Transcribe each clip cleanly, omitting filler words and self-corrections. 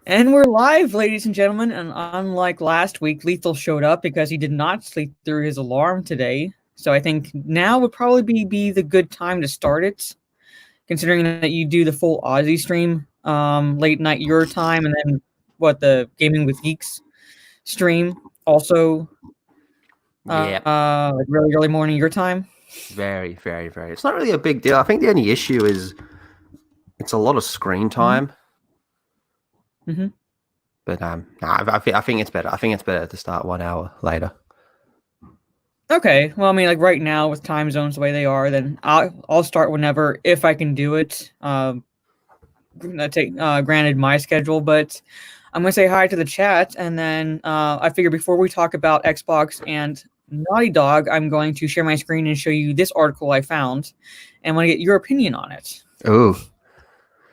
And we're live, ladies and gentlemen. And unlike last week, Lethal showed up because he did not sleep through his alarm today. So I think now would probably be the good time to start it, considering that you do the full Aussie stream late night your time, and then the Gaming with Geeks stream also like really early morning your time. Very, very, very. It's not really a big deal. I think the only issue is it's a lot of screen time. Mm-hmm. But I think it's better. I think it's better to start 1 hour later. Okay. Well, I mean, like right now with time zones the way they are, then I'll start whenever if I can do it. Granted my schedule, but I'm gonna say hi to the chat, and then I figure before we talk about Xbox and Naughty Dog, I'm going to share my screen and show you this article I found, and I want to get your opinion on it. Ooh.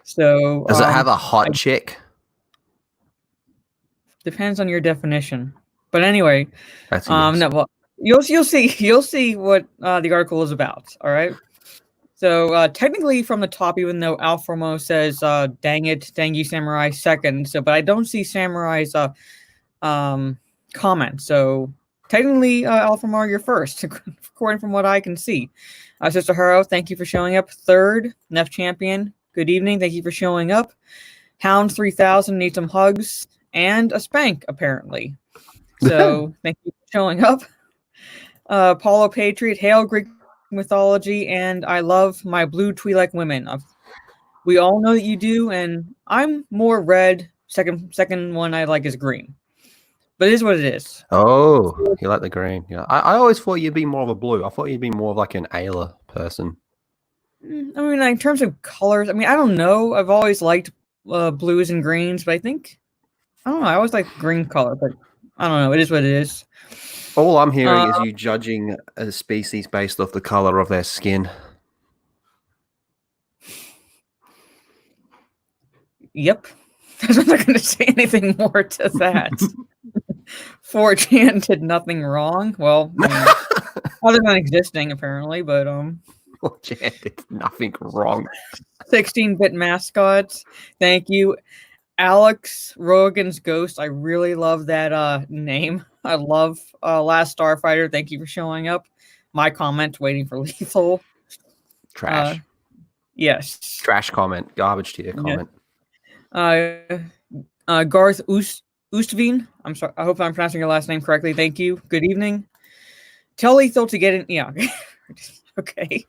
So does it have a hot chick? Depends on your definition, but anyway, that's yes. No, well, you'll see what the article is about. All right. So technically, from the top, even though Alformo says "Dang it, dang you, Samurai" second, but I don't see Samurai's comment. So technically, Alformo, you're first, according from what I can see. Sister Haro, thank you for showing up. Third, Nef Champion, good evening. Thank you for showing up. Hound 3000 needs some hugs and a spank, apparently. So thank you for showing up. Paulo Patriot, hail Greek mythology, and I love my blue Twi'lek women. We all know that you do, and I'm more red. Second one I like is green, but it is what it is. Oh, you like the green? Yeah, I always thought you'd be more of a blue. I thought you'd be more of like an Ayla person. I mean, in terms of colors, I mean, I don't know. I've always liked blues and greens, but I don't know. I always like green color, but I don't know. It is what it is. All I'm hearing is you judging a species based off the color of their skin. Yep. I'm not going to say anything more to that. 4chan did nothing wrong. Well, I mean, other than existing, apparently, but 4chan did nothing wrong. 16-bit mascots. Thank you. Alex Rogan's Ghost. I really love that name. I love Last Starfighter. Thank you for showing up. My comment, waiting for Lethal. Trash. Yes. Trash comment. Garbage tier comment. Garth Ustveen. I'm sorry. I hope I'm pronouncing your last name correctly. Thank you. Good evening. Tell Lethal to get in. Yeah. Okay.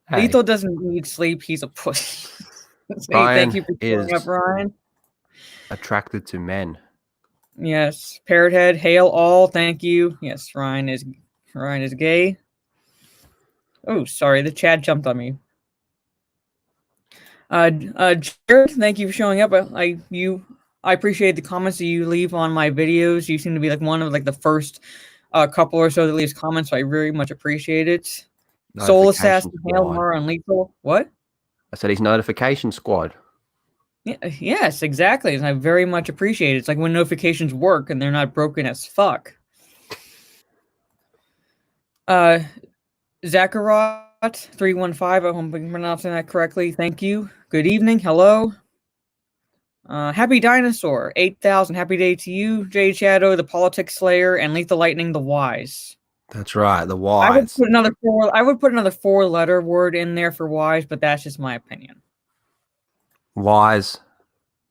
Hey. Lethal doesn't need sleep. He's a pussy. Thank you for showing up, Ryan. Attracted to men. Yes. Parrothead, hail all. Thank you. Yes, Ryan is gay. Oh, sorry, the chat jumped on me. Jared, thank you for showing up. I appreciate the comments that you leave on my videos. You seem to be like one of like the first couple or so that leaves comments, so I very much appreciate it. Soul Assassin, hail more on Lethal. What? I said he's notification squad. Yeah, yes, exactly. And I very much appreciate it. It's like when notifications work and they're not broken as fuck. Zacharat 315. I hope I'm pronouncing that correctly. Thank you. Good evening. Hello. Happy Dinosaur 8000. Happy day to you, Jade Shadow, the Politics Slayer, and Lethal Lightning, the Wise. That's right, the Wise. I would put another 4-letter word in there for Wise, but that's just my opinion. Wise,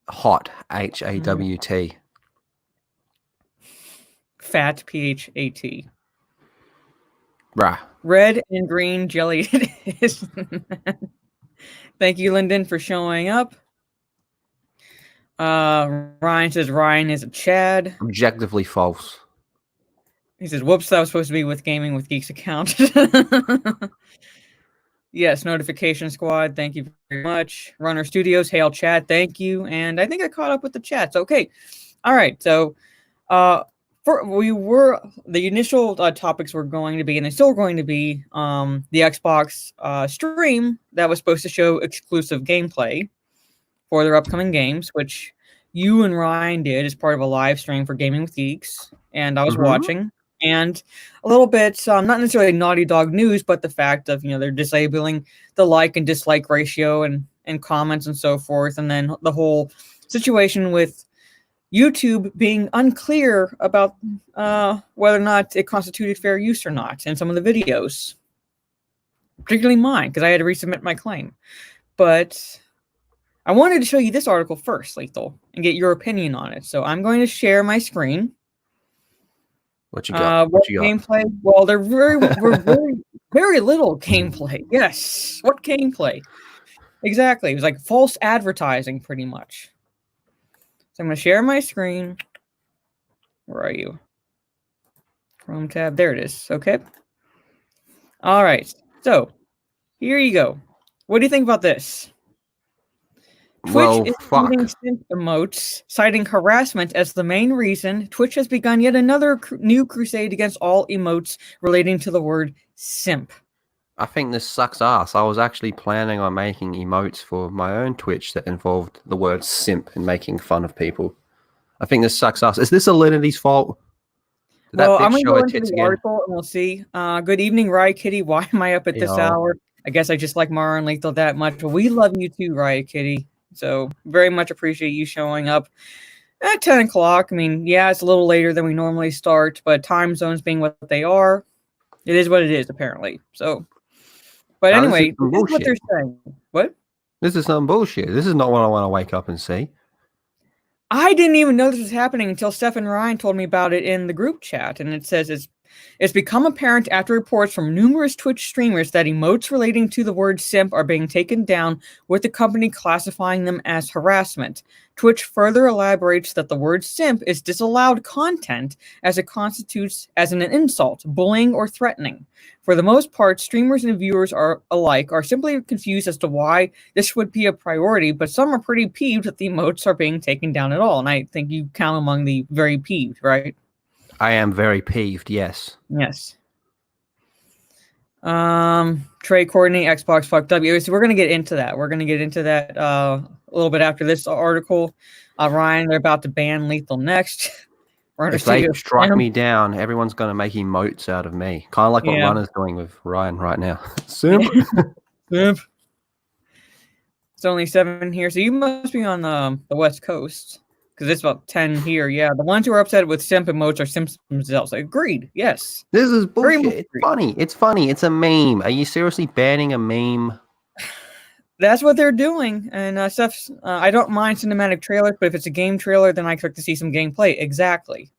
hot, HAWT. Fat, PHAT. Bruh. Red and green jelly it is. Thank you, Lyndon, for showing up. Ryan says Ryan is a Chad. Objectively false. He says, whoops, that was supposed to be with Gaming with Geeks account. Yes, Notification Squad, thank you very much. Runner Studios, hail chat, thank you. And I think I caught up with the chats. Okay. All right. So the initial topics were going to be, and they're still going to be, the Xbox stream that was supposed to show exclusive gameplay for their upcoming games, which you and Ryan did as part of a live stream for Gaming with Geeks, and I was watching. And a little bit, not necessarily Naughty Dog news, but the fact of, they're disabling the like and dislike ratio and and comments and so forth, and then the whole situation with YouTube being unclear about whether or not it constituted fair use or not in some of the videos, particularly mine, because I had to resubmit my claim. But I wanted to show you this article first, Lethal, and get your opinion on it. So I'm going to share my screen. What you got? What gameplay? Well, we're very little gameplay. Yes. What gameplay? Exactly. It was like false advertising, pretty much. So I'm going to share my screen. Where are you? Chrome tab. There it is. Okay. All right. So here you go. What do you think about this? Twitch is using simp emotes, citing harassment as the main reason. Twitch has begun yet another new crusade against all emotes relating to the word simp. I think this sucks ass. I was actually planning on making emotes for my own Twitch that involved the word simp and making fun of people. I think this sucks ass. Is this Alinity's fault? Well, I'm going to go into the article and we'll see. Good evening, Riot Kitty. Why am I up at this hour? I guess I just like Mara and Lethal that much. But we love you too, Riot Kitty. So very much appreciate you showing up at 10 o'clock. I mean, yeah, it's a little later than we normally start, but time zones being what they are, it is what it is, apparently. So, but anyway, this is what they're saying. What? This is some bullshit. This is not what I want to wake up and see. I didn't even know this was happening until Stephen Ryan told me about it in the group chat, and it says it's become apparent after reports from numerous Twitch streamers that emotes relating to the word simp are being taken down, with the company classifying them as harassment. Twitch further elaborates that the word simp is disallowed content as it constitutes as an insult, bullying, or threatening. For the most part, streamers and viewers are simply confused as to why this would be a priority, but some are pretty peeved that the emotes are being taken down at all, and I think you count among the very peeved, right? I am very peeved, yes. Yes. Trey Courtney, Xbox Fuck W. So we're going to get into that. We're going to get into that a little bit after this article. Ryan, they're about to ban Lethal next. If they strike me down, everyone's going to make emotes out of me. Kind of like what Runner's doing with Ryan right now. Simp. Simp. It's only 7 here, so you must be on the West Coast. Because it's about 10 here. Yeah, the ones who are upset with simp emotes are simps themselves. Agreed. Yes. This is bullshit. It's funny. It's funny. It's a meme. Are you seriously banning a meme? That's what they're doing. And Steph's, I don't mind cinematic trailers, but if it's a game trailer, then I expect to see some gameplay. Exactly.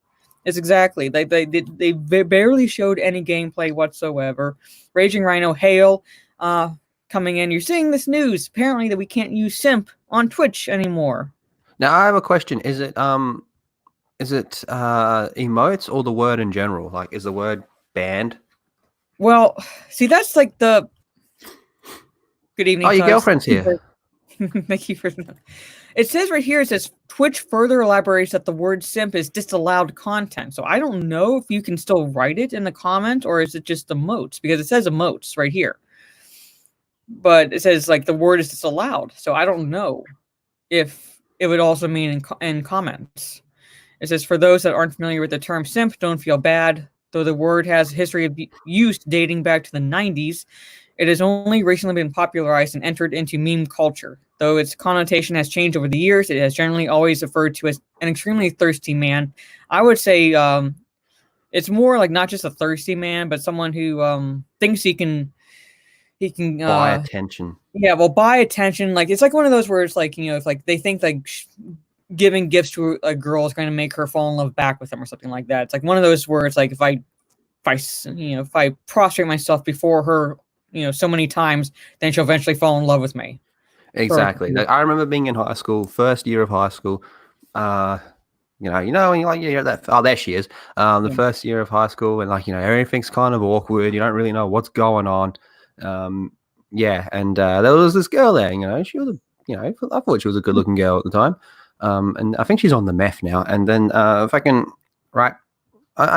It's exactly. They barely showed any gameplay whatsoever. Raging Rhino, hail. Coming in. You're seeing this news, apparently, that we can't use simp on Twitch anymore. Now I have a question. Is it emotes or the word in general? Like, is the word banned? Well, see, that's like the. Good evening. Oh, your girlfriend's here. Thank you for that. It says right here, it says Twitch further elaborates that the word simp is disallowed content. So I don't know if you can still write it in the comment or is it just emotes, because it says emotes right here. But it says like the word is disallowed. So I don't know if it would also mean in comments. It says, for those that aren't familiar with the term simp, don't feel bad. Though the word has a history of use dating back to the 90s, it has only recently been popularized and entered into meme culture. Though its connotation has changed over the years, it has generally always referred to as an extremely thirsty man. I would say it's more like not just a thirsty man, but someone who thinks he can buy attention. Yeah, well, buy attention. Like, it's like one of those where it's like, you know, if like they think like giving gifts to a girl is going to make her fall in love back with them or something like that. It's like one of those where it's like if I prostrate myself before her, you know, so many times, then she'll eventually fall in love with me. Exactly. Like, I remember being in high school, first year of high school. You know, when you like, you hear that. Oh, there she is. The first year of high school, and like, you know, everything's kind of awkward. You don't really know what's going on. Yeah, and there was this girl there. You know, she was, I thought she was a good-looking girl at the time. And I think she's on the meth now. And then I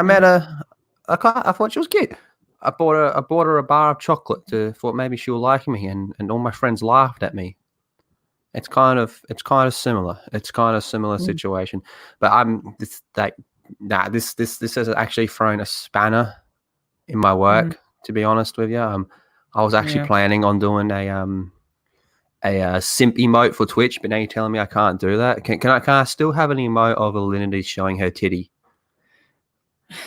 met her. I thought she was cute. I bought her a bar of chocolate. Thought maybe she would like me, and all my friends laughed at me. It's kind of similar. It's kind of similar situation. But this has actually thrown a spanner in my work. To be honest with you, I was actually planning on doing a simp emote for Twitch, but now you're telling me I can't do that. Can I still have an emote of Alinity showing her titty?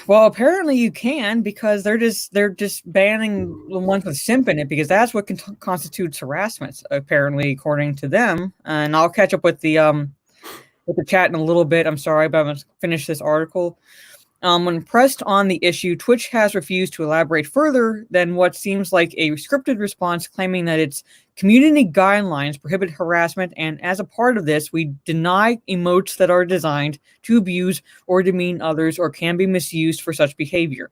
Well, apparently you can, because they're just banning the ones with simp in it, because that's what constitutes harassment, apparently, according to them. And I'll catch up with the chat in a little bit. I'm sorry, but I'm gonna finish this article. When pressed on the issue, Twitch has refused to elaborate further than what seems like a scripted response, claiming that its community guidelines prohibit harassment, and as a part of this, we deny emotes that are designed to abuse or demean others or can be misused for such behavior.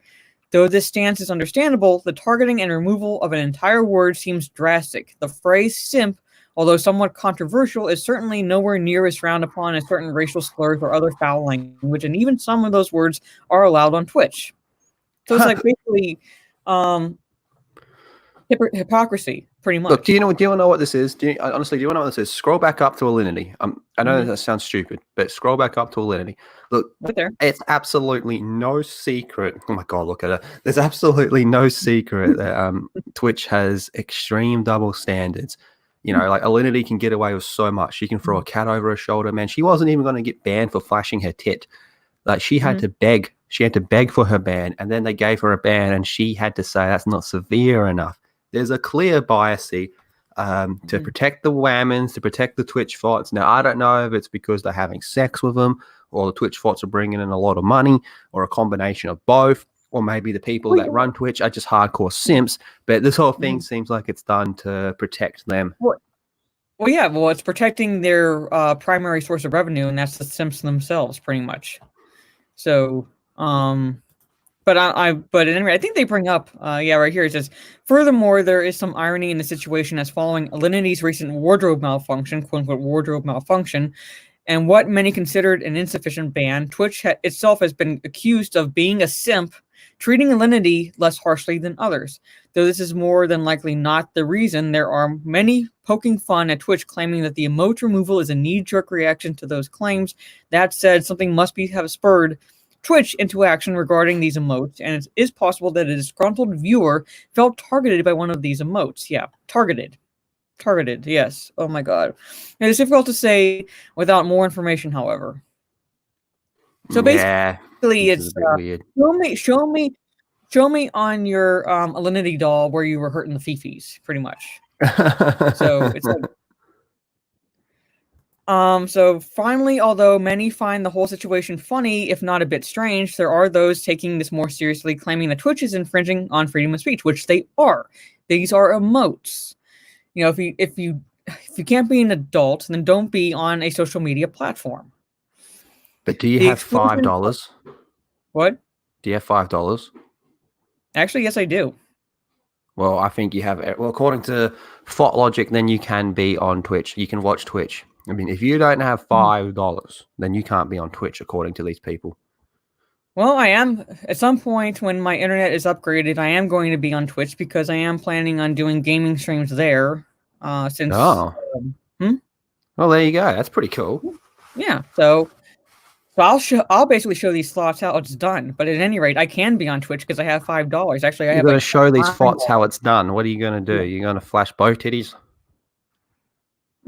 Though this stance is understandable, the targeting and removal of an entire word seems drastic. The phrase simp, although somewhat controversial, is certainly nowhere near as frowned upon as certain racial slurs or other foul language, and even some of those words are allowed on Twitch. So it's like basically hypocrisy, pretty much. Look, do you want to know what this is? Honestly, do you want to know what this is? Scroll back up to Alinity. I know that sounds stupid, but scroll back up to Alinity. Look, right there. It's absolutely no secret. Oh my God, look at it. There's absolutely no secret that Twitch has extreme double standards. You know, like Alinity can get away with so much. She can throw a cat over her shoulder, man. She wasn't even going to get banned for flashing her tit. Like, she had to beg. She had to beg for her ban, and then they gave her a ban, and she had to say that's not severe enough. There's a clear bias to protect the whammons, to protect the Twitch bots. Now, I don't know if it's because they're having sex with them, or the Twitch bots are bringing in a lot of money, or a combination of both, or maybe the people that run Twitch are just hardcore simps. But this whole thing seems like it's done to protect them. Well, yeah. Well, it's protecting their primary source of revenue, and that's the simps themselves, pretty much. So, but at any rate, I think they bring up, right here, it says, furthermore, there is some irony in the situation as following Alinity's recent wardrobe malfunction, quote unquote wardrobe malfunction, and what many considered an insufficient ban, Twitch itself has been accused of being a simp, treating Alinity less harshly than others. Though this is more than likely not the reason, there are many poking fun at Twitch, claiming that the emote removal is a knee-jerk reaction to those claims. That said, something must have spurred Twitch into action regarding these emotes, and it is possible that a disgruntled viewer felt targeted by one of these emotes. Yeah, targeted, yes. Oh my God. It is difficult to say without more information, however. So basically, it's weird. Show me on your Alinity doll where you were hurting the fifis, pretty much. So it's like, so finally, although many find the whole situation funny, if not a bit strange, there are those taking this more seriously, claiming that Twitch is infringing on freedom of speech, which they are. These are emotes. You know, if you can't be an adult, then don't be on a social media platform. But do you have $5? What? Do you have $5? Actually, yes, I do. Well, I think you have. Well, according to Thought Logic, then you can be on Twitch. You can watch Twitch. I mean, if you don't have $5, then you can't be on Twitch, according to these people. Well, I am. At some point when my internet is upgraded, I am going to be on Twitch, because I am planning on doing gaming streams there. Well, there you go. That's pretty cool. Yeah. So I'll basically show these thoughts how it's done. But at any rate, I can be on Twitch because I have $5. Actually, You're going to show these thoughts how it's done. What are you going to do? You're going to flash both titties?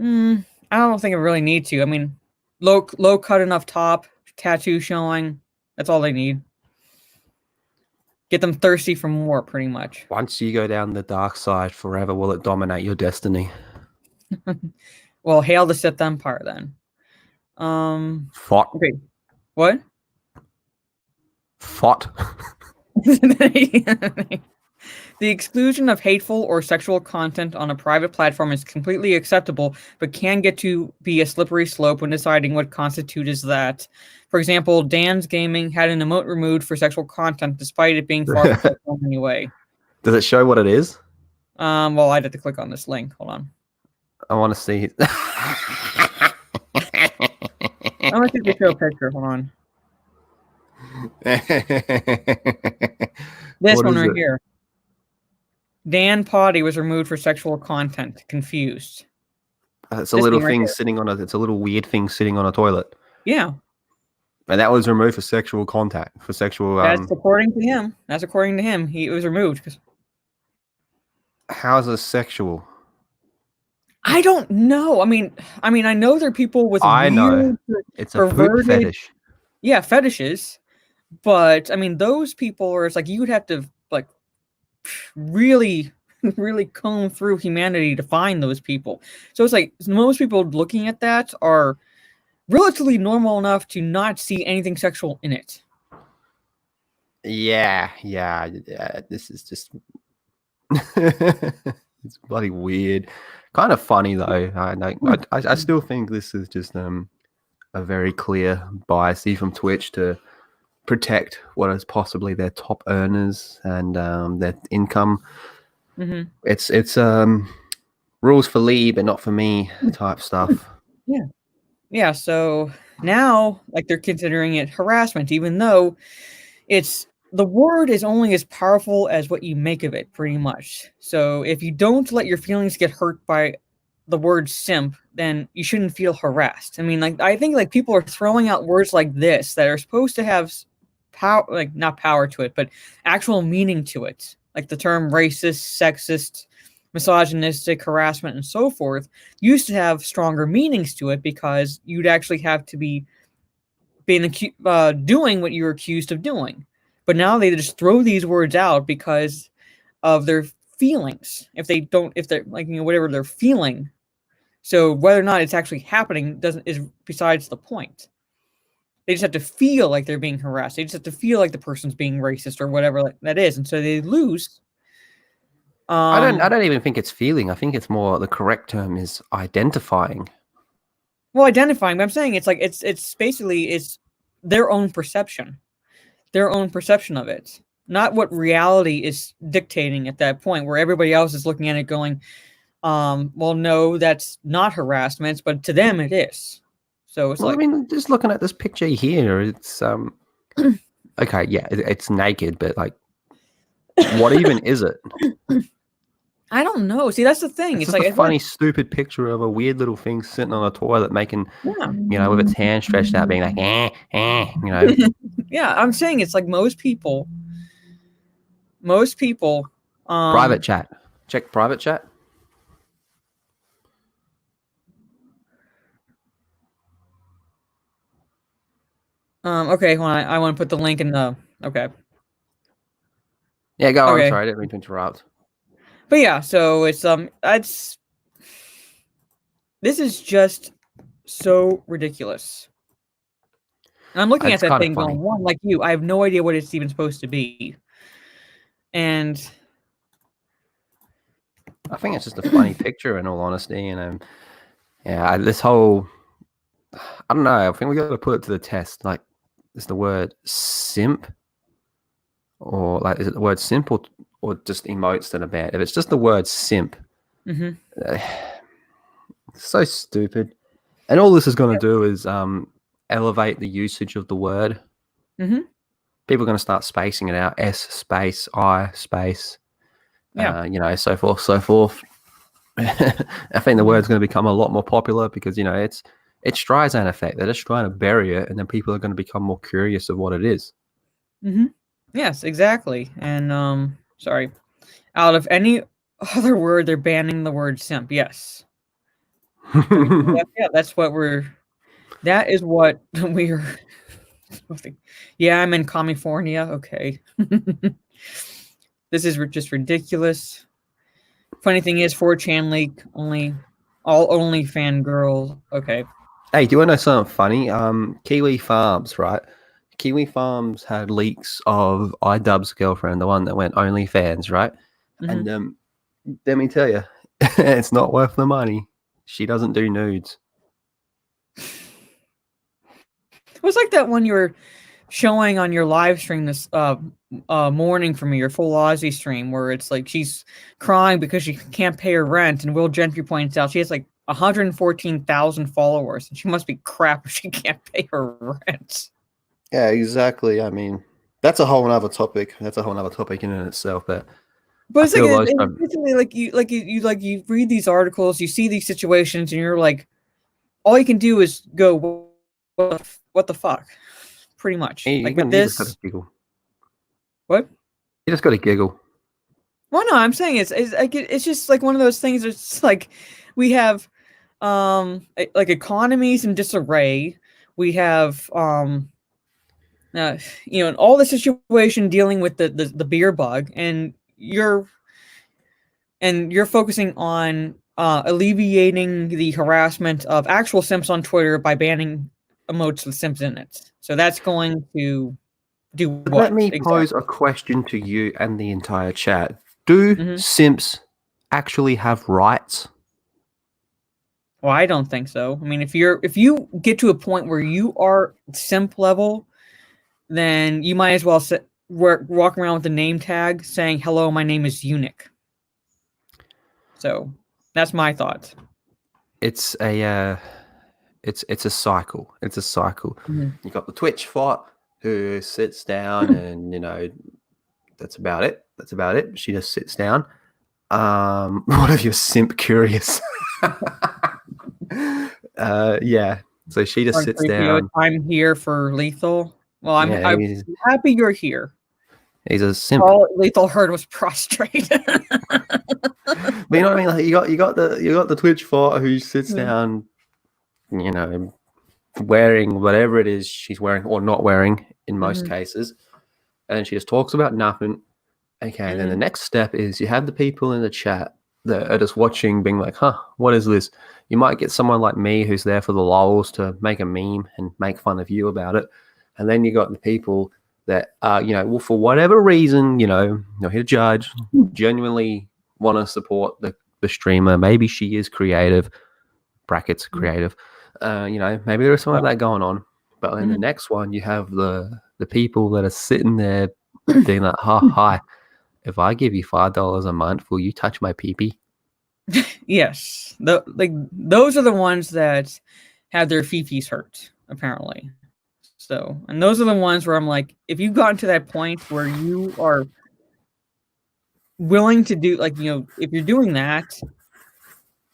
I don't think I really need to. I mean, low cut enough top, tattoo showing. That's all they need. Get them thirsty for more, pretty much. Once you go down the dark side, forever will it dominate your destiny. Well, hail the Sith Empire then. Fought. Okay. What? Fought. The exclusion of hateful or sexual content on a private platform is completely acceptable, but can get to be a slippery slope when deciding what constitutes as that. For example, Dan's Gaming had an emote removed for sexual content, despite it being far from sexual anyway. Does it show what it is? Well, I'd have to click on this link. Hold on. I want to see. I want to see if they show a picture. Hold on. This one right here. Dan Potty was removed for sexual content. Confused. It's a little thing sitting on it's a little weird thing sitting on a toilet. Yeah. And that was removed for sexual contact, for sexual. That's according to him. That's according to him. It was removed. How's it sexual? I don't know. I mean, I know there are people with I know. weird, It's a foot perverted, fetish. yeah, fetishes. But I mean, those people are. It's like you would have to like really, really comb through humanity to find those people. So it's like most people looking at that are relatively normal enough to not see anything sexual in it. Yeah. This is just it's bloody weird. Kind of funny though. I know. I still think this is just a very clear bias from Twitch to protect what is possibly their top earners and their income. Mm-hmm. It's rules for Lee, but not for me type stuff. Yeah. Yeah. So now, like, they're considering it harassment, even though the word is only as powerful as what you make of it, pretty much. So if you don't let your feelings get hurt by the word simp, then you shouldn't feel harassed. I mean, like, I think like people are throwing out words like this that are supposed to have power, like not power to it, but actual meaning to it. Like the term racist, sexist, misogynistic, harassment, and so forth used to have stronger meanings to it because you'd actually have to be doing what you're accused of doing. But now they just throw these words out because of their feelings. If they're like, whatever they're feeling. So whether or not it's actually happening is besides the point. They just have to feel like they're being harassed. They just have to feel like the person's being racist or whatever that is, and so they lose. I don't even think it's feeling. I think it's more the correct term is identifying. Well, identifying. But I'm saying it's like it's basically it's their own perception of it, not what reality is dictating at that point, where everybody else is looking at it going, well, no, that's not harassment, but to them it is. So it's I mean, just looking at this picture here, it's okay, yeah, it's naked, but like, what even is it? I don't know. See, that's the thing. It's It's just like a funny, stupid picture of a weird little thing sitting on a toilet, making with its hand stretched out, being like, Yeah, I'm saying it's like most people. Private chat. Check private chat. Okay, hold on. I want to put the link in the. Okay. Yeah, go on. Okay. Sorry, I didn't mean to interrupt. But yeah, so it's this is just so ridiculous. And I'm looking at that thing going, one, like you, I have no idea what it's even supposed to be. And I think it's just a funny picture, in all honesty. And this whole, I don't know. I think we got to put it to the test. Like, is the word simp, or like, is it the word simp, or just emotes that are bad? If it's just the word simp, it's so stupid. And all this is going to do is elevate the usage of the word. Mm-hmm. People are going to start spacing it out. S space, I space. So forth, so forth. I think the word's going to become a lot more popular because, it's Streisand effect. They're just trying to bury it, and then people are going to become more curious of what it is. Mm-hmm. Yes, exactly. And sorry, out of any other word, they're banning the word simp. Yes. That's what that is what we're. Yeah, I'm in California. Okay. This is just ridiculous. Funny thing is, 4chan leak only fan girls. Okay. Hey, do you want to know something funny? Kiwi Farms, right? Kiwi Farms had leaks of iDubbbz's girlfriend, the one that went OnlyFans, right? Mm-hmm. And let me tell you, it's not worth the money. She doesn't do nudes. It was like that one you were showing on your live stream this morning for me, your full Aussie stream, where it's like she's crying because she can't pay her rent, and Will Gentry points out she has like 114,000 followers, and she must be crap if she can't pay her rent. Yeah, exactly. I mean, that's a whole other topic. That's a whole other topic in itself. But it's basically like you read these articles, you see these situations, and you're like, all you can do is go, what the fuck? Pretty much. You just gotta giggle. What? You just got to giggle. Well, no, I'm saying it's just like one of those things. It's like we have like economies in disarray. We have in all the situation dealing with the beer bug, and you're focusing on alleviating the harassment of actual simps on Twitter by banning emotes with simps in it. So that's going to do what? Let me pose a question to you and the entire chat. Do simps actually have rights? Well, I don't think so. I mean, if you get to a point where you are simp level, then you might as well walk around with a name tag saying, "Hello, my name is Eunuch." So that's my thoughts. It's a cycle. It's a cycle. You got the Twitch bot who sits down and that's about it. That's about it. She just sits down. What if you're simp curious? Yeah. So she just sits down. I'm here for Lethal. Well, I'm happy you're here. He's a simp. All Lethal heard was prostrate. But you know what I mean? Like you got the Twitch bot who sits down, wearing whatever it is she's wearing or not wearing in most cases, and she just talks about nothing. Okay, and then the next step is you have the people in the chat that are just watching, being like, "Huh, what is this?" You might get someone like me who's there for the lols to make a meme and make fun of you about it, and then you got the people that well, for whatever reason, not here to judge, genuinely want to support the streamer. Maybe she is creative, brackets creative. Maybe there's something like that going on. But in the next one, you have the people that are sitting there being like, hi, if I give you $5 a month, will you touch my pee-pee? Yes. Those are the ones that have their fifis hurt, apparently. So, and those are the ones where I'm like, if you've gotten to that point where you are willing to do, if you're doing that,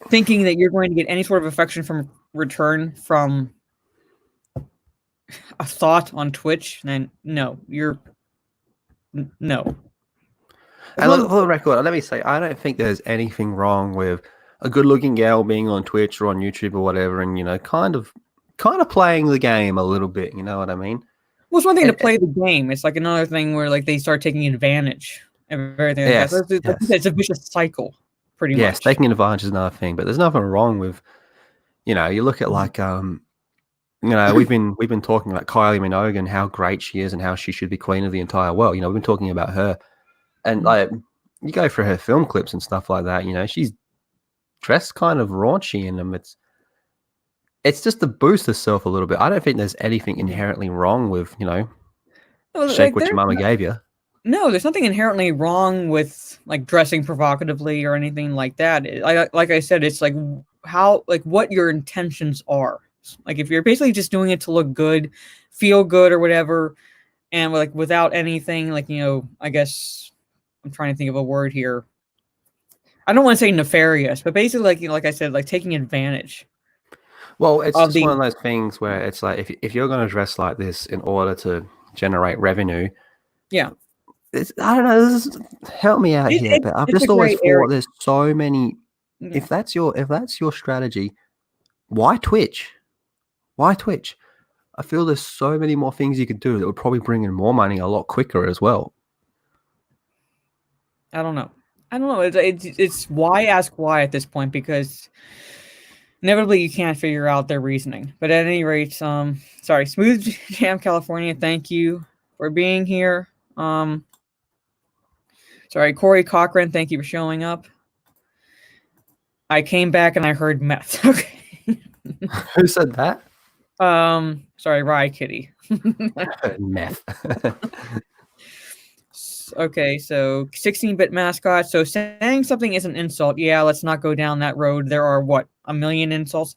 thinking that you're going to get any sort of affection from return from a thought on Twitch, then no. And for the record, let me say, I don't think there's anything wrong with a good-looking gal being on Twitch or on YouTube or whatever, and kind of playing the game a little bit. You know what I mean? Well, it's one thing to play the game. It's like another thing where they start taking advantage of everything. Yes, it's a vicious cycle, pretty much. Yes, taking advantage is another thing, but there's nothing wrong with, you look at we've been talking about Kylie Minogue and how great she is and how she should be queen of the entire world. We've been talking about her, and you go for her film clips and stuff like that. She's dressed kind of raunchy in them. It's just to boost herself a little bit. I don't think there's anything inherently wrong with shake what your mama gave you. No, there's nothing inherently wrong with dressing provocatively or anything like that. Like I said, it's what your intentions are. If you're basically just doing it to look good, feel good or whatever, and without anything I guess I'm trying to think of a word here. I don't want to say nefarious, but basically like I said, taking advantage. Well, it's just one of those things where it's like if you're going to dress like this in order to generate revenue, yeah. I don't know. Help me out here, but I've just always thought there's so many. Yeah. If that's your strategy, why Twitch? Why Twitch? I feel there's so many more things you could do that would probably bring in more money a lot quicker as well. I don't know. It's why ask why at this point, because inevitably you can't figure out their reasoning. But at any rate, sorry, Smooth Jam California, thank you for being here. Sorry, Corey Cochran, thank you for showing up. I came back and I heard meth. Okay. Who said that? Sorry, Rye Kitty. Meth. Okay, so 16-bit mascot. So saying something is an insult. Yeah, let's not go down that road. There are what, 1 million insults.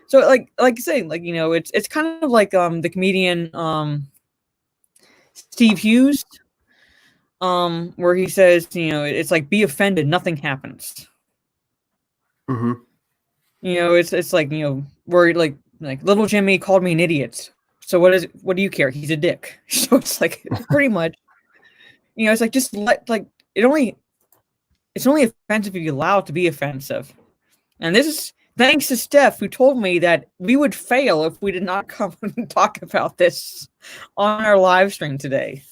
So like saying it's kind of like the comedian Steve Hughes. Where he says, it's like, be offended, nothing happens. Mm-hmm. It's like, where like little Jimmy called me an idiot. So what do you care? He's a dick. So it's pretty much, it's like, just it's only offensive if you allow it to be offensive. And this thanks to Steph, who told me that we would fail if we did not come and talk about this on our live stream today.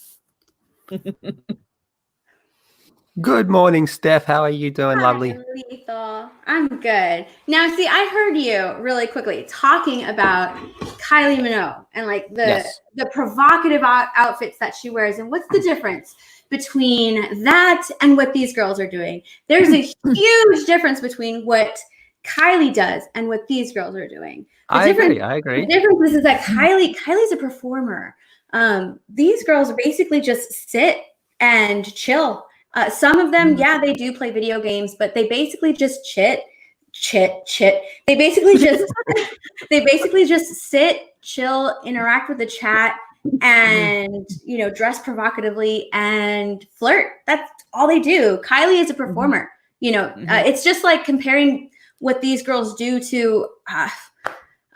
Good morning, Steph. How are you doing, lovely? Hi, Lethal. I'm good. Now, see, I heard you really quickly talking about Kylie Minogue and like the provocative outfits that she wears, and what's the difference between that and what these girls are doing? There's a huge difference between what Kylie does and what these girls are doing. I agree. The difference is that Kylie's a performer. These girls basically just sit and chill. Some of them, yeah, they do play video games, but they basically just chit. They basically just sit, chill, interact with the chat, and dress provocatively and flirt. That's all they do. Kylie is a performer. It's just like comparing what these girls do to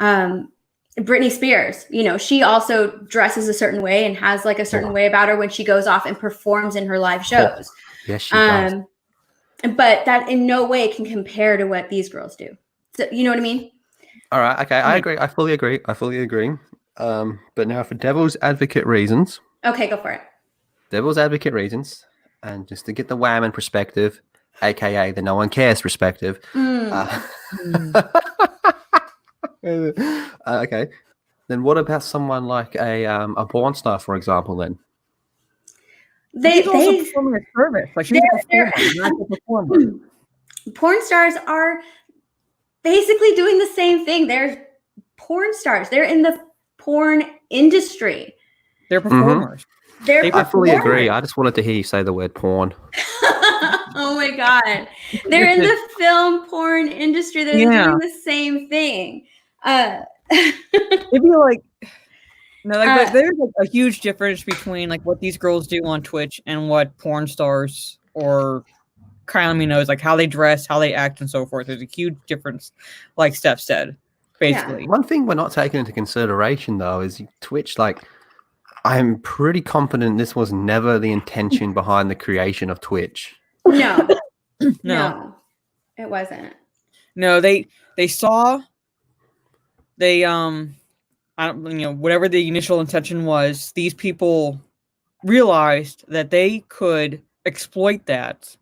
Britney Spears. She also dresses a certain way and has like a certain way about her when she goes off and performs in her live shows. Yes, she does. But that in no way can compare to what these girls do. So, you know what I mean? All right. Okay. I agree. I fully agree. But now for devil's advocate reasons. Okay, go for it. Devil's advocate reasons. And just to get the whammon perspective, AKA the no one cares perspective. Okay. Then what about someone like a porn star, for example, then? They also performing a service. Like she's a performer, not a performer. Porn stars are basically doing the same thing. They're porn stars. They're in the porn industry. They're performers. I fully agree. I just wanted to hear you say the word porn. Oh my God. They're in the film porn industry. They're doing the same thing. Maybe like but there's like a huge difference between like what these girls do on Twitch and what porn stars or Kylie Minogue, like how they dress, how they act, and so forth. There's a huge difference, like Steph said, basically. One thing we're not taking into consideration though is Twitch. Like, I'm pretty confident this was never the intention behind the creation of Twitch. No, it wasn't. No, they saw. Whatever the initial intention was, these people realized that they could exploit that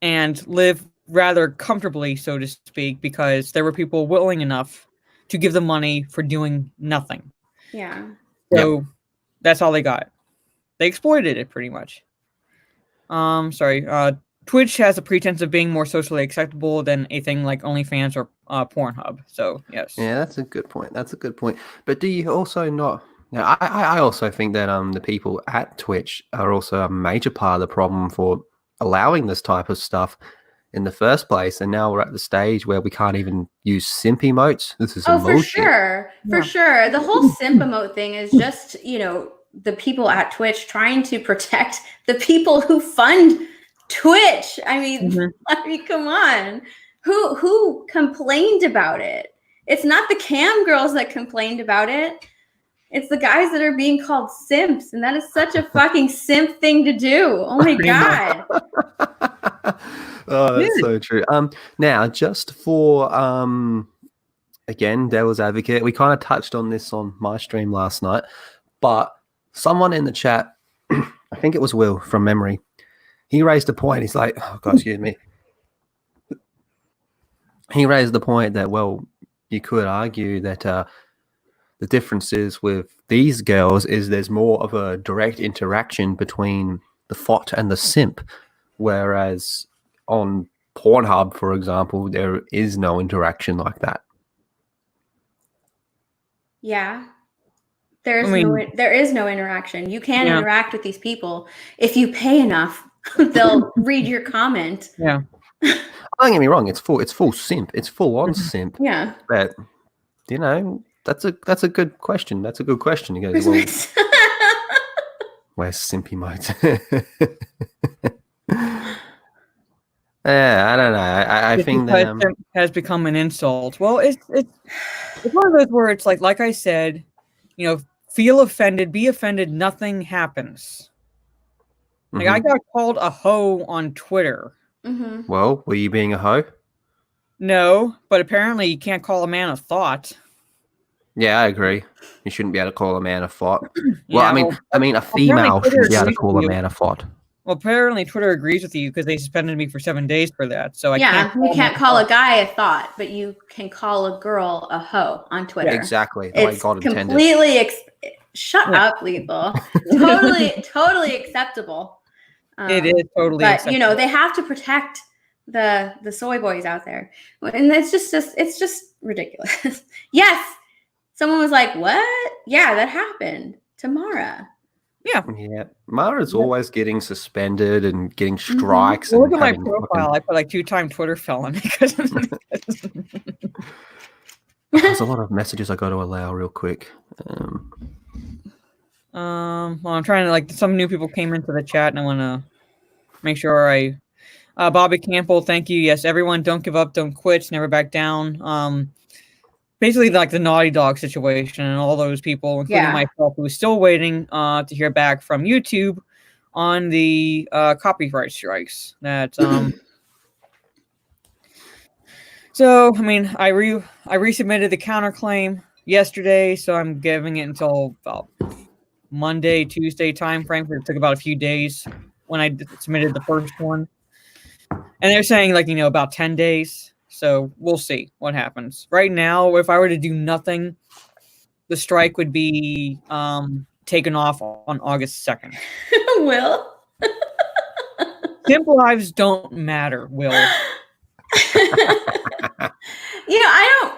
and live rather comfortably, so to speak, because there were people willing enough to give them money for doing nothing. Yeah. So that's all they got. They exploited it pretty much. Twitch has a pretense of being more socially acceptable than a thing like OnlyFans or Pornhub. So, yes. Yeah, that's a good point. But do you also not... I also think that the people at Twitch are also a major part of the problem for allowing this type of stuff in the first place. And now we're at the stage where we can't even use simp emotes. This is for sure. For sure. The whole simp emote thing is just, the people at Twitch trying to protect the people who fund Twitch. I mean, come on. Who complained about it? It's not the cam girls that complained about it. It's the guys that are being called simps, and that is such a fucking simp thing to do. Oh my God. Oh, that's so true. Now just for again, devil's advocate, we kind of touched on this on my stream last night, but someone in the chat, I think it was Will from memory, he raised a point. He's like, oh God, excuse me. He raised the point that, well, you could argue that the difference is with these girls is there's more of a direct interaction between the FOT and the simp, whereas on Pornhub, for example, there is no interaction like that. Yeah. There is no interaction. You can interact with these people. If you pay enough, they'll read your comment. Yeah. Don't get me wrong, it's full simp. It's full on simp. Yeah. But that's a good question. That's a good question. He goes, well, where's simpy mode? Yeah, I don't know. I think that simp has become an insult. Well, it's one of those where it's like I said, feel offended, be offended, nothing happens. Like I got called a hoe on Twitter. Mm-hmm. Well, were you being a hoe? No, but apparently you can't call a man a thought. Yeah, I agree. You shouldn't be able to call a man a thought. Well, Yeah, I mean, a apparently female Twitter shouldn't be able to agrees with call a you. man a thought. Well, apparently Twitter agrees with you because they suspended me for 7 days for that. So I can't. You can't call a guy a thought, but you can call a girl a hoe on Twitter. Exactly. The way It's God intended. completely shut up, Lethal. totally acceptable. It is totally but acceptable. you know, they have to protect the soy boys out there, and it's just ridiculous. Yes, someone was like, "What? Yeah, that happened to Mara." Yeah, Mara's always getting suspended and getting strikes. Look And at my having profile. I put like 2-time Twitter felon because there's a lot of messages I got to allow real quick. well, I'm trying to like some new people came into the chat and I want to make sure I Bobby Campbell, thank you. Yes, everyone, don't give up, don't quit, never back down. Basically like the Naughty Dog situation and all those people, including myself, who is still waiting to hear back from YouTube on the copyright strikes that so I mean I resubmitted the counterclaim yesterday, so I'm giving it until about Monday, Tuesday time frame. It took about a few days when I submitted the first one. And they're saying like, about 10 days. So we'll see what happens. Right now, if I were to do nothing, the strike would be taken off on August 2nd. Will? Simple lives don't matter, Will. I don't.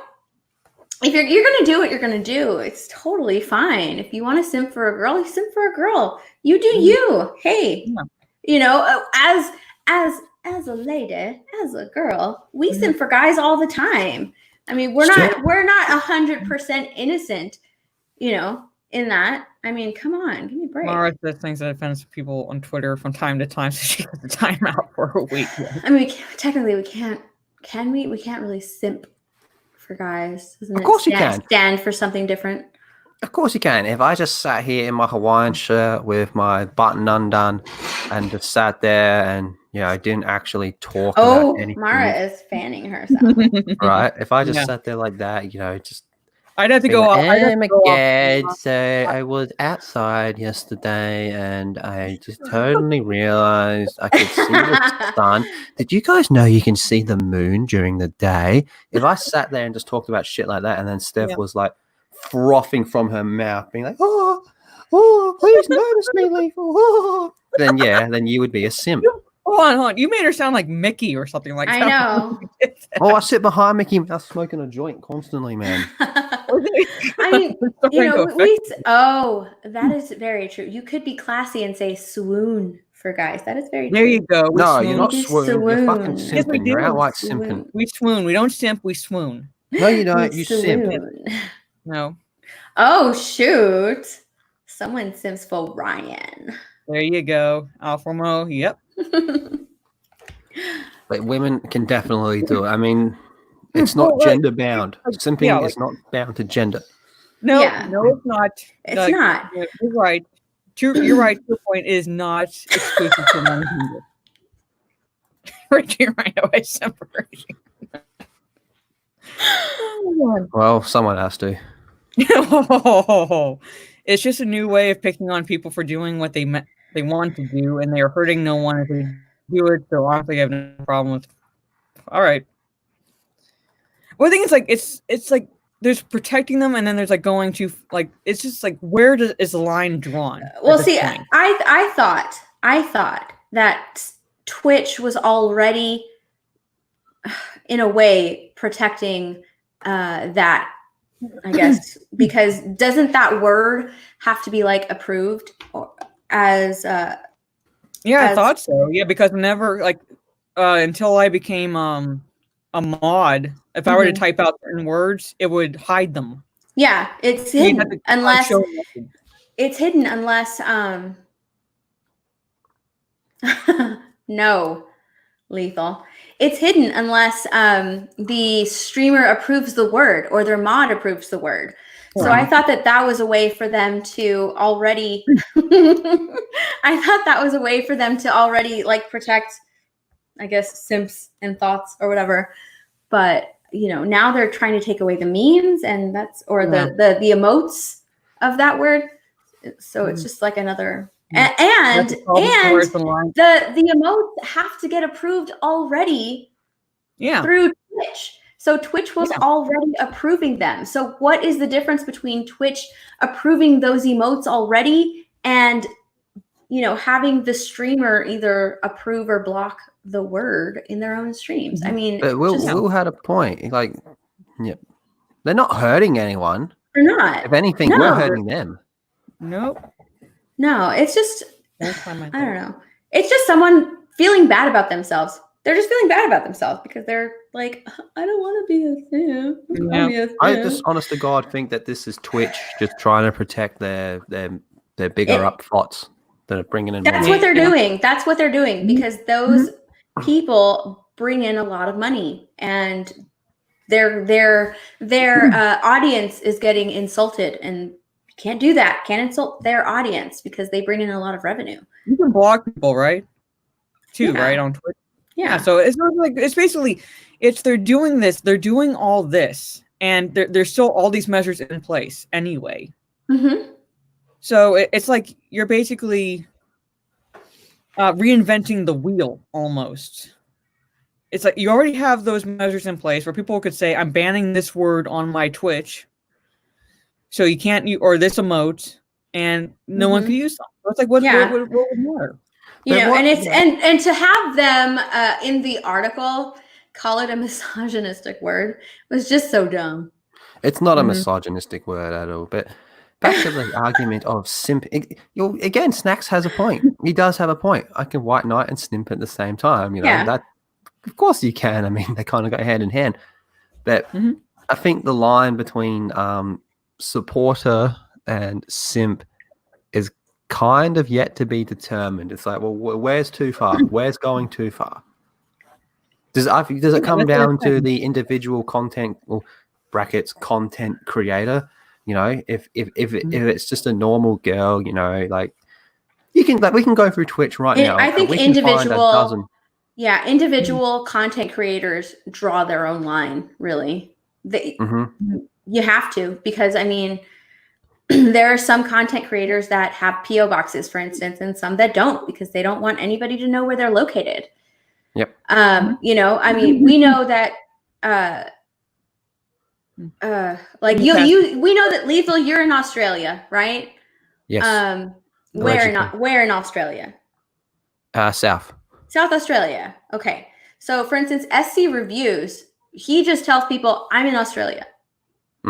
If you're going to do what you're going to do, it's totally fine. If you want to simp for a girl, you simp for a girl. You do you. Hey, as a lady, as a girl, we simp for guys all the time. I mean, we're not 100% innocent, in that. I mean, come on, give me a break. Mara says things that offends people on Twitter from time to time, so she gets the time out for a week. I mean, technically we can't. Can we? We can't really simp for guys. Of course you can. Stand for something different. Of course you can. If I just sat here in my Hawaiian shirt with my button undone and just sat there and I didn't actually talk about anything. Mara is fanning herself. Right? If I just sat there like that, just I'd have to go off. So I was outside yesterday and I just totally realized I could see the sun. Did you guys know you can see the moon during the day? If I sat there and just talked about shit like that and then Steph was like frothing from her mouth, being like, oh, please notice me, Lethal. Then you would be a simp. Hold on. You made her sound like Mickey or something like that. I know. I sit behind Mickey Mouse smoking a joint constantly, man. I mean, that is very true. You could be classy and say swoon for guys. That is very true. There you go. No, you're not swoon. You're fucking simping. You're outright simping. We swoon. We don't simp, we swoon. No, you don't. You simp. No. Oh, shoot. Someone simps for Ryan. There you go. Alpha Mo. Yep. Like women can definitely do it. I mean, it's not gender bound. Simping is not bound to gender. No, it's not. It's not. You're right. You're right. Your point is not exclusive to one gender. Richie Rhino is separation. Well, someone has to. It's just a new way of picking on people for doing what they want to do, and they are hurting no one if they do it. So honestly, I have no problem with. All right. Well, I think it's like there's protecting them, and then there's like going to like it's just like where is the line drawn? Well, see, I thought that Twitch was already in a way protecting that. I guess because doesn't that word have to be like approved as I thought so. Yeah, because whenever like until I became a mod, if I were to type out certain words, it would hide them. Yeah, it's hidden unless no, Lethal. It's hidden unless the streamer approves the word or their mod approves the word. Wow. So I thought that was a way for them to already like protect, I guess, simps and thoughts or whatever. but now they're trying to take away the memes and the emotes of that word. So it's just like another and the emotes have to get approved already through Twitch. So Twitch was already approving them. So what is the difference between Twitch approving those emotes already and having the streamer either approve or block the word in their own streams? I mean, but Will had a point. Like, they're not hurting anyone. They're not. If anything, we're hurting them. Nope. No, it's just I don't know. It's just someone feeling bad about themselves. They're just feeling bad about themselves because they're like, I don't want to be a simp. I just, honest to God, think that this is Twitch just trying to protect their bigger up thoughts that are bringing in. That's what they're doing. That's what they're doing because those people bring in a lot of money and their audience is getting insulted, and you can't do that. Can't insult their audience because they bring in a lot of revenue. You can block people, right? Right, on Twitch. Yeah, so it's not like it's basically they're doing this, they're doing all this, and there's still all these measures in place anyway. Mm-hmm. So it's like you're basically reinventing the wheel almost. It's like you already have those measures in place where people could say, I'm banning this word on my Twitch, so you can't use or this emote, and no one could use them. So it's like what would matter? And to have them in the article call it a misogynistic word was just so dumb. It's not a misogynistic word at all. But back to the argument of simp. Again, Snacks has a point. He does have a point. I can white knight and simp at the same time. That. Of course you can. I mean, they kind of go hand in hand. But I think the line between supporter and simp is kind of yet to be determined. It's like, well, where's too far? Where's going too far? Does it come down to the individual content or brackets content creator? If it's just a normal girl, like we can go through Twitch right now. I think individual content creators draw their own line. Really, you have to, because I mean, there are some content creators that have PO boxes, for instance, and some that don't because they don't want anybody to know where they're located. Yep. I mean, we know that we know that Lethal, you're in Australia, right? Yes. Where in Australia? South Australia. Okay. So for instance, SC Reviews, he just tells people, I'm in Australia.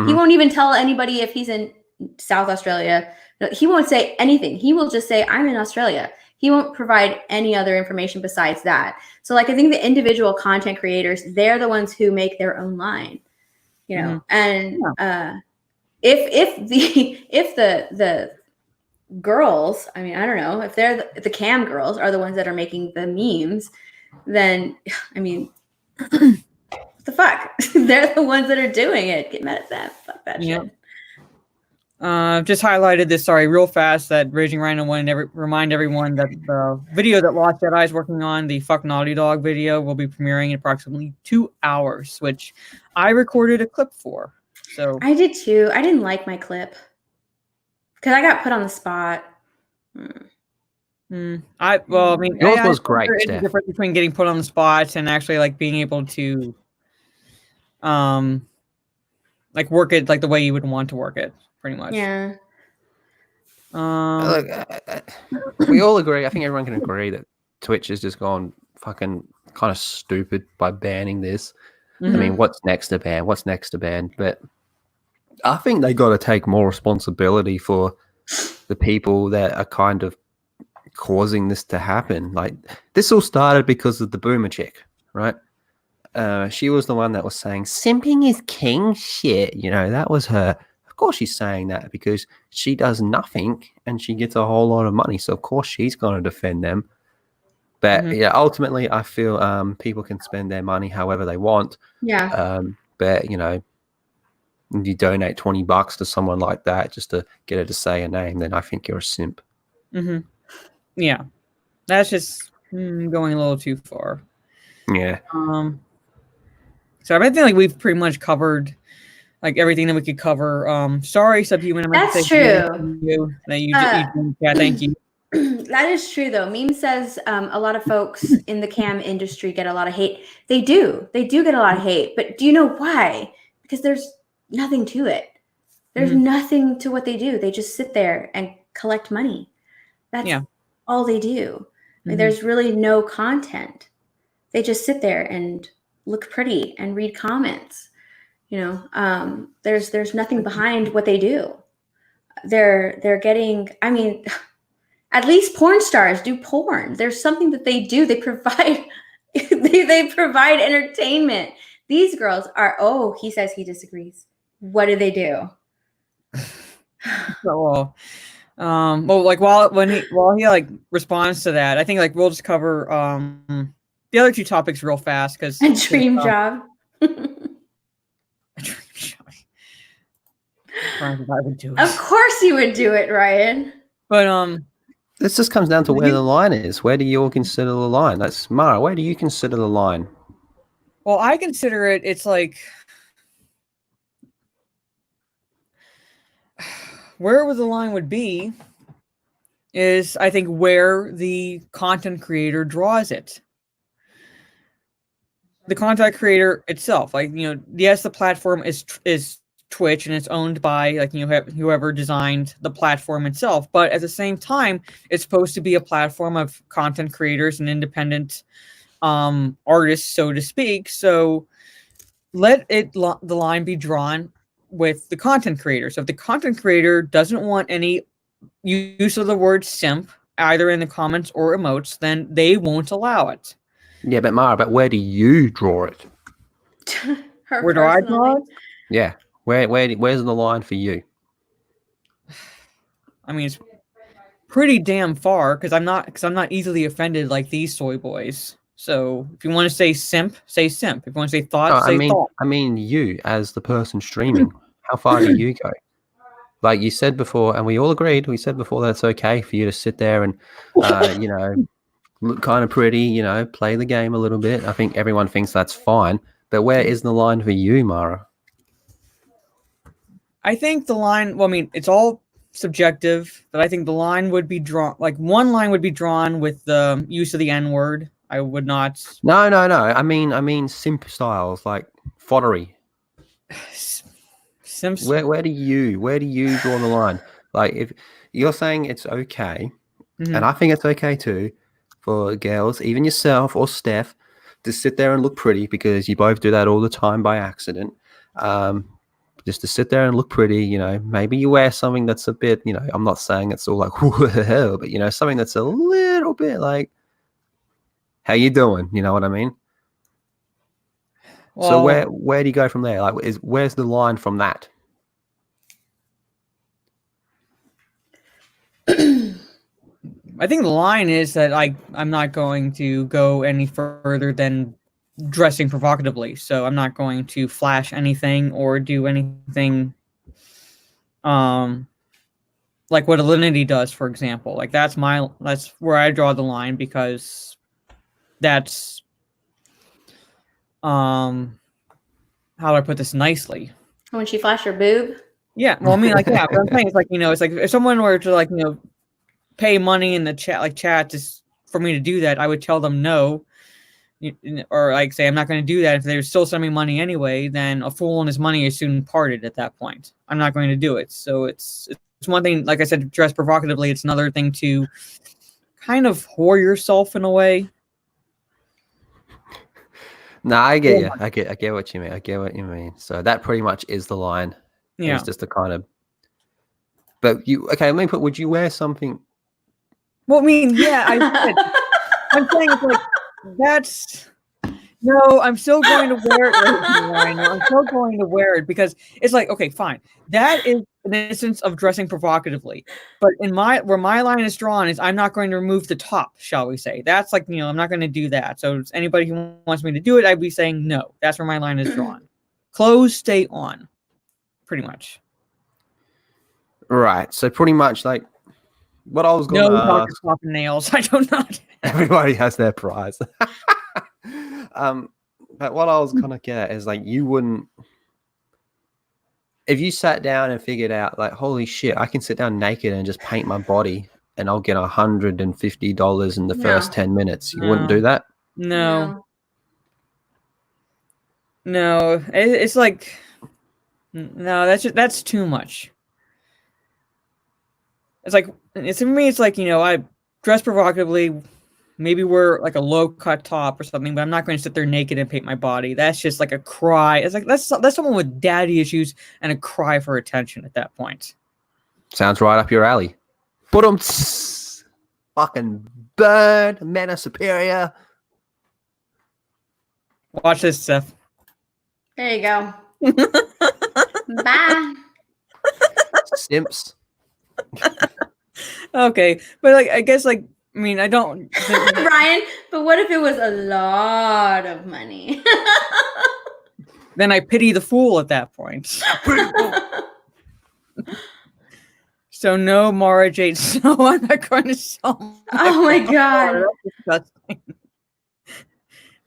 He won't even tell anybody if he's in South Australia. No, he won't say anything. He will just say, I'm in Australia. He won't provide any other information besides that. So like, I think the individual content creators, they're the ones who make their own line, and if the girls, I mean, I don't know, if they're the cam girls are the ones that are making the memes, then I mean, what the fuck? They're the ones that are doing it. Get mad at them. Fuck that shit. Just highlighted this, real fast, that Raging Rhino wanted to remind everyone that the video that Lost Jedi is working on, the Fuck Naughty Dog video, will be premiering in approximately 2 hours, which I recorded a clip for. So I did too. I didn't like my clip because I got put on the spot. Yours was great. There's a difference between getting put on the spot and actually like being able to like work it like the way you would want to work it, pretty much. Yeah. Look, we all agree. I think everyone can agree that Twitch has just gone fucking kind of stupid by banning this. I mean, what's next to ban? But I think they got to take more responsibility for the people that are kind of causing this to happen. Like, this all started because of the boomer chick, right? She was the one that was saying simping is king shit. That was her. Of course she's saying that because she does nothing and she gets a whole lot of money. So of course she's going to defend them. But ultimately I feel people can spend their money however they want. Yeah. But if you donate $20 to someone like that just to get her to say a name, then I think you're a simp. Yeah. That's just going a little too far. Yeah. So I think like we've pretty much covered like everything that we could cover. Sorry, Subhuman. I meant to That's say true. You, that yeah, thank you. That is true, though. Meme says a lot of folks in the cam industry get a lot of hate. They do. They do get a lot of hate. But do you know why? Because there's nothing to it. There's nothing to what they do. They just sit there and collect money. That's all they do. Like, there's really no content. They just sit there and look pretty and read comments. You know, there's nothing behind what they do. They're getting, I mean, at least porn stars do porn. There's something that they do. They provide they provide entertainment. These girls are, oh, he says he disagrees. What do they do? So, well, like while he like responds to that, I think like we'll just cover the other two topics real fast because a dream job. A dream job. I would do it. Of course you would do it, Ryan. But this just comes down to where the line is. Where do you all consider the line? That's Mara. Where do you consider the line? Well, I consider it's like where the line would be is I think where the content creator draws it. The content creator itself, like, you know, yes, the platform is Twitch and it's owned by like, you know, whoever designed the platform itself, but at the same time it's supposed to be a platform of content creators and independent artists, so to speak. So let the line be drawn with the content creator. So if the content creator doesn't want any use of the word simp either in the comments or emotes, then they won't allow it. Yeah, but Mara, but where do you draw it? Where do I draw it? Yeah. Where's the line for you? I mean, it's pretty damn far because I'm not easily offended like these soy boys. So if you want to say simp, say simp. If you want to say thought, say thought. I mean you as the person streaming. How far do you go? Like you said before, and we all agreed. We said before that it's okay for you to sit there and you know, look kind of pretty, you know, play the game a little bit. I think everyone thinks that's fine. But where is the line for you, Mara? I think the line, well, I mean, it's all subjective, but I think the line would be drawn, like one line would be drawn with the use of the N-word. I would not. No. I mean simp styles, like foddery. Simps. Where do you draw the line? Like if you're saying it's okay, and I think it's okay too, for girls, even yourself or Steph, to sit there and look pretty because you both do that all the time by accident. Just to sit there and look pretty, you know, maybe you wear something that's a bit, you know, I'm not saying it's all like, whoa, but, you know, something that's a little bit like, how you doing? You know what I mean? Well, so where do you go from there? Like, where's the line from that? I think the line is that I'm not going to go any further than dressing provocatively, so I'm not going to flash anything or do anything like what Alinity does, for example. Like that's where I draw the line because that's how do I put this nicely? When she flashed her boob? Yeah, well, I mean, like, yeah, but I'm saying it's like, you know, it's like if someone were to like, you know, pay money in the chat just for me to do that, I would tell them no. Or like say I'm not going to do that. If they're still sending me money anyway, then a fool and his money is soon parted at that point. I'm not going to do it. So it's one thing, like I said, to dress provocatively. It's another thing to kind of whore yourself in a way. No, I get you. I get what you mean. I get what you mean. So that pretty much is the line. Yeah. It's just a kind of. But let me put. Would you wear something? Well, I mean, yeah, I'm saying it's like. No, I'm still going to wear it. I'm still going to wear it because it's like, okay, fine. That is an instance of dressing provocatively. But where my line is drawn is I'm not going to remove the top, shall we say. That's like, you know, I'm not going to do that. So anybody who wants me to do it, I'd be saying no. That's where my line is drawn. Clothes stay on, pretty much. Right. So pretty much like what I was going to ask. Nails. I do not. Everybody has their prize. But what I was gonna get is like you wouldn't. If you sat down and figured out, like, holy shit, I can sit down naked and just paint my body and I'll get $150 in the first 10 minutes, you wouldn't do that? No. It's like, no, that's too much. It's like, to me, it's like, I dress provocatively, maybe wear like a low-cut top or something, but I'm not going to sit there naked and paint my body. That's just like a cry. It's like, that's someone with daddy issues and a cry for attention at that point. Sounds right up your alley. Put them fucking burn. Men are superior. Watch this, Steph. There you go. Bye. Simps. Okay, but like, I guess, like, I mean, I don't. Brian, but what if it was a lot of money? Then I pity the fool at that point. So no, Mara Jade Snow, I'm not going to sell. Oh my god. That's disgusting.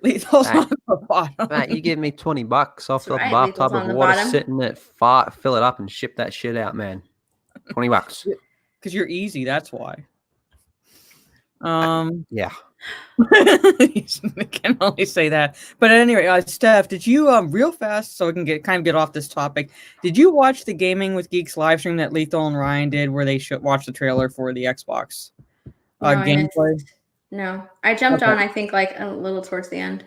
Lethal's on the bottom. Matt, you give me $20 off the right, bathtub Lethal's on of the water bottom. sitting at fart, fill it up and ship that shit out, man. $20. Because you're easy, that's why. Yeah. I can only say that. But anyway, Steph, did you real fast so we can get off this topic? Did you watch the Gaming with Geeks live stream that Lethal and Ryan did, where they watched the trailer for the Xbox gameplay? No, I jumped on. I think like a little towards the end.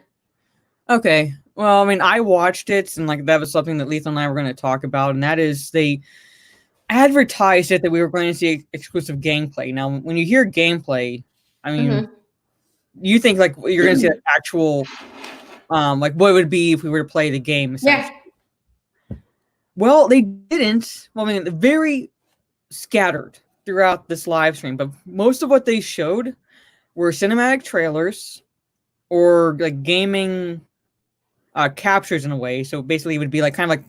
Okay, well, I mean, I watched it, and like that was something that Lethal and I were going to talk about, and that is they advertised it that we were going to see exclusive gameplay. Now, when you hear gameplay, I mean, you think like you're going to see an actual, like what it would be if we were to play the game. Yeah. Well, they didn't. Well, I mean, they're very scattered throughout this live stream, but most of what they showed were cinematic trailers or like gaming captures in a way. So basically, it would be like kind of like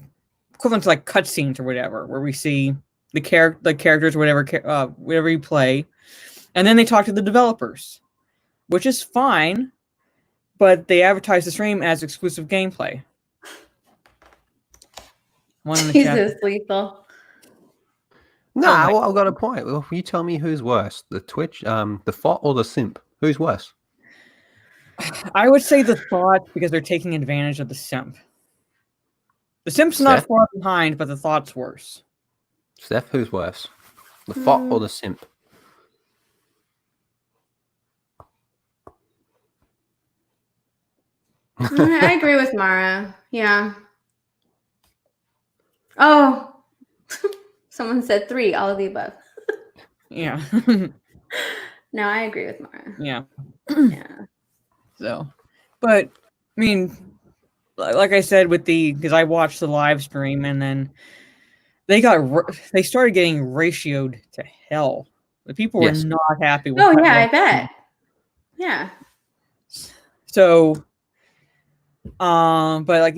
equivalent to like cutscenes or whatever, where we see the characters, whatever you play, and then they talk to the developers, which is fine, but they advertise the stream as exclusive gameplay. Jesus, Lethal. Nah, well, I've got a point. Well, you tell me who's worse, the Twitch, the thought, or the simp? Who's worse? I would say the thought, because they're taking advantage of the simp. The simp's not far behind, but the thought's worse. Steph, who's worse? The thought or the simp? I agree with Mara. Yeah. Oh, someone said 3, all of the above. Yeah. No, I agree with Mara. Yeah. Yeah. So, but I mean, like I said, because I watched the live stream and then they started getting ratioed to hell. The people were not happy with Oh, yeah, I bet. Yeah. So, but like,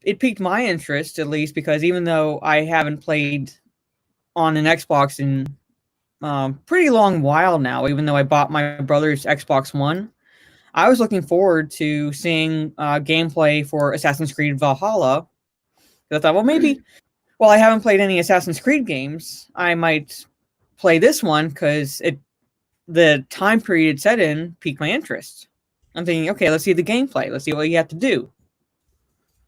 it piqued my interest at least, because even though I haven't played on an Xbox in pretty long while now, even though I bought my brother's Xbox One, I was looking forward to seeing gameplay for Assassin's Creed Valhalla. I thought, well, maybe, while I haven't played any Assassin's Creed games, I might play this one because the time period set in piqued my interest. I'm thinking, okay, let's see the gameplay. Let's see what you have to do.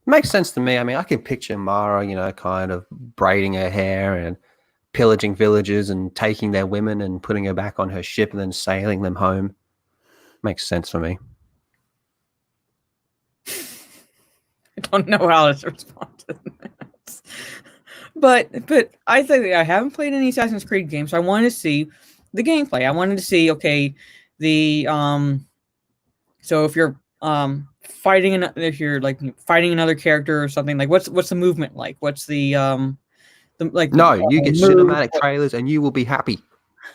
Makes sense to me. I mean, I can picture Mara, kind of braiding her hair and pillaging villages and taking their women and putting her back on her ship and then sailing them home. Makes sense for me. I don't know how to respond to that. But I think I haven't played any Assassin's Creed games, so I wanted to see the gameplay. I wanted to see, okay, so if you're fighting another character or something, like what's the movement like? What's the you get cinematic trailers and you will be happy.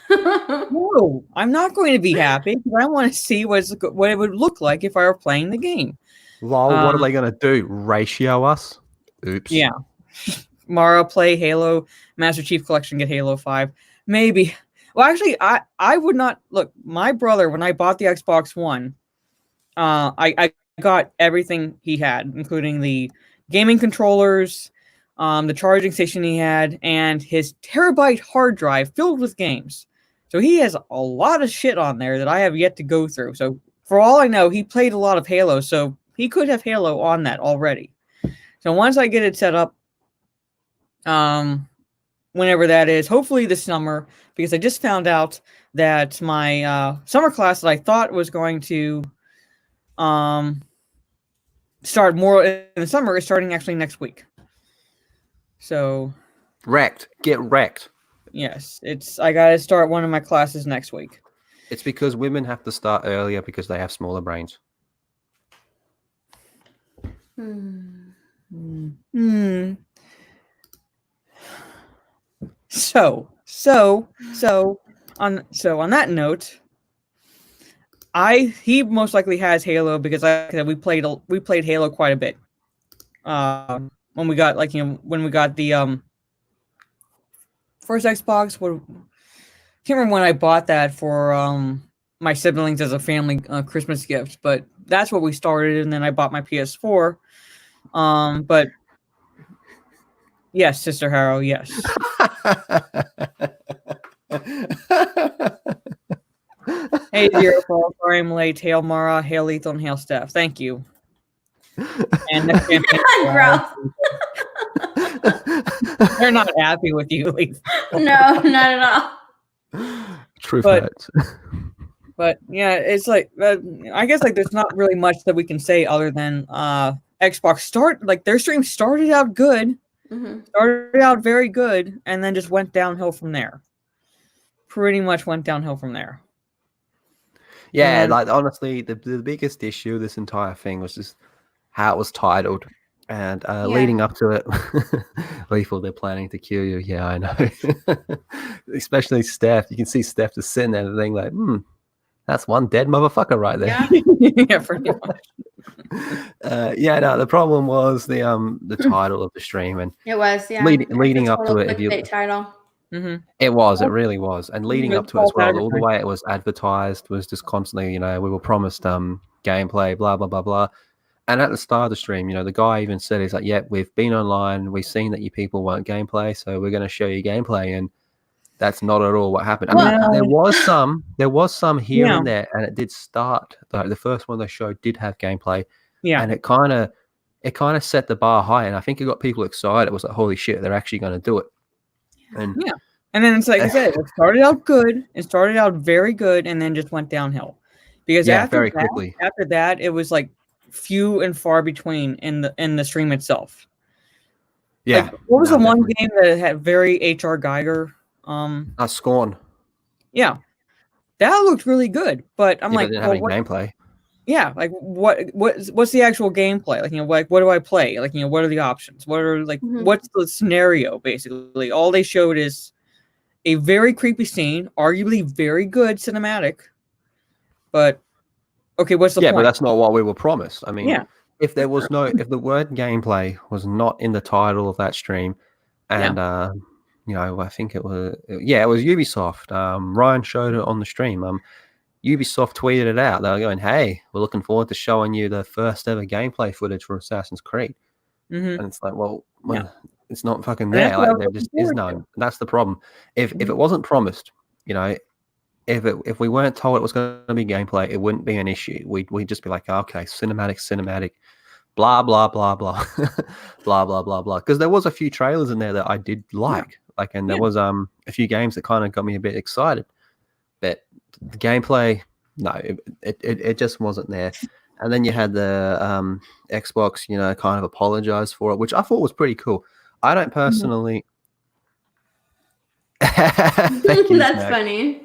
No, I'm not going to be happy because I want to see what it would look like if I were playing the game. Lol, what are they going to do? Ratio us? Oops. Yeah. Mara play Halo Master Chief Collection, get Halo 5. Maybe. Well, actually, I would not. Look, my brother, when I bought the Xbox One, I got everything he had, including the gaming controllers, the charging station he had, and his terabyte hard drive filled with games. So he has a lot of shit on there that I have yet to go through. So for all I know, he played a lot of Halo, so he could have Halo on that already. So once I get it set up, whenever that is, hopefully this summer, because I just found out that my summer class that I thought was going to start more in the summer is starting actually next week. So Get wrecked. Yes, I gotta start one of my classes next week. It's because women have to start earlier because they have smaller brains. So on that note, he most likely has Halo because we played Halo quite a bit. When we got the first Xbox, can't remember when I bought that for my siblings as a family Christmas gift, but that's what we started, and then I bought my PS4. But yes, Sister Harrow, yes. Hey, Zero Fall, sorry I'm late. Hail Mara, hail Lethal, and hail Steph. Thank you. And Gross. They're not happy with you, Lethal. No, not at all. Truth But- hurts. But yeah, it's like I guess like there's not really much that we can say other than Xbox their stream started out good, started out very good, and then just went downhill from there. Pretty much went downhill from there. Yeah, like honestly, the biggest issue of this entire thing was just how it was titled. And leading up to it, Lethal, they're planning to kill you. Yeah, I know. Especially Steph. You can see Steph just sitting there and being like, that's one dead motherfucker right there. Yeah. Yeah, pretty much. The problem was the title of the stream, and It was, yeah. leading It's a up to total it. clickbait title. It really was, and leading up to it as well, all the way it was advertised was just constantly, we were promised gameplay, blah blah blah blah. And at the start of the stream, the guy even said, he's like, "Yep, we've been online, we've seen that you people want gameplay, so we're going to show you gameplay." And that's not at all what happened. I mean, there was some here and there, and it did start. The first one they showed did have gameplay, and it kind of set the bar high, and I think it got people excited. It was like, holy shit, they're actually going to do it. And then it's like I said, it started out good, it started out very good, and then just went downhill. Because after that, it was like few and far between in the stream itself. Yeah. Like, what was the one game that had very H.R. Geiger? Scorn. Yeah, that looked really good, but I'm like, didn't have any gameplay. Yeah, like what's the actual gameplay? Like, what do I play? Like, what are the options? What are what's the scenario? Basically, all they showed is a very creepy scene, arguably very good cinematic, but okay, what's the point? But that's not what we were promised. I mean, if the word gameplay was not in the title of that stream, and I think it was Ubisoft. Ryan showed it on the stream. Ubisoft tweeted it out. They were going, "Hey, we're looking forward to showing you the first ever gameplay footage for Assassin's Creed." And it's like, well, it's not fucking there. Like, there just is none. That's the problem. If it wasn't promised, if we weren't told it was going to be gameplay, it wouldn't be an issue. We'd just be like, okay, cinematic, blah blah blah blah, blah blah blah blah. Because there was a few trailers in there that I did like, and there was a few games that kind of got me a bit excited, but the gameplay, no, it just wasn't there. And then you had the Xbox, kind of apologize for it, which I thought was pretty cool. I don't personally. That's Snacks. funny.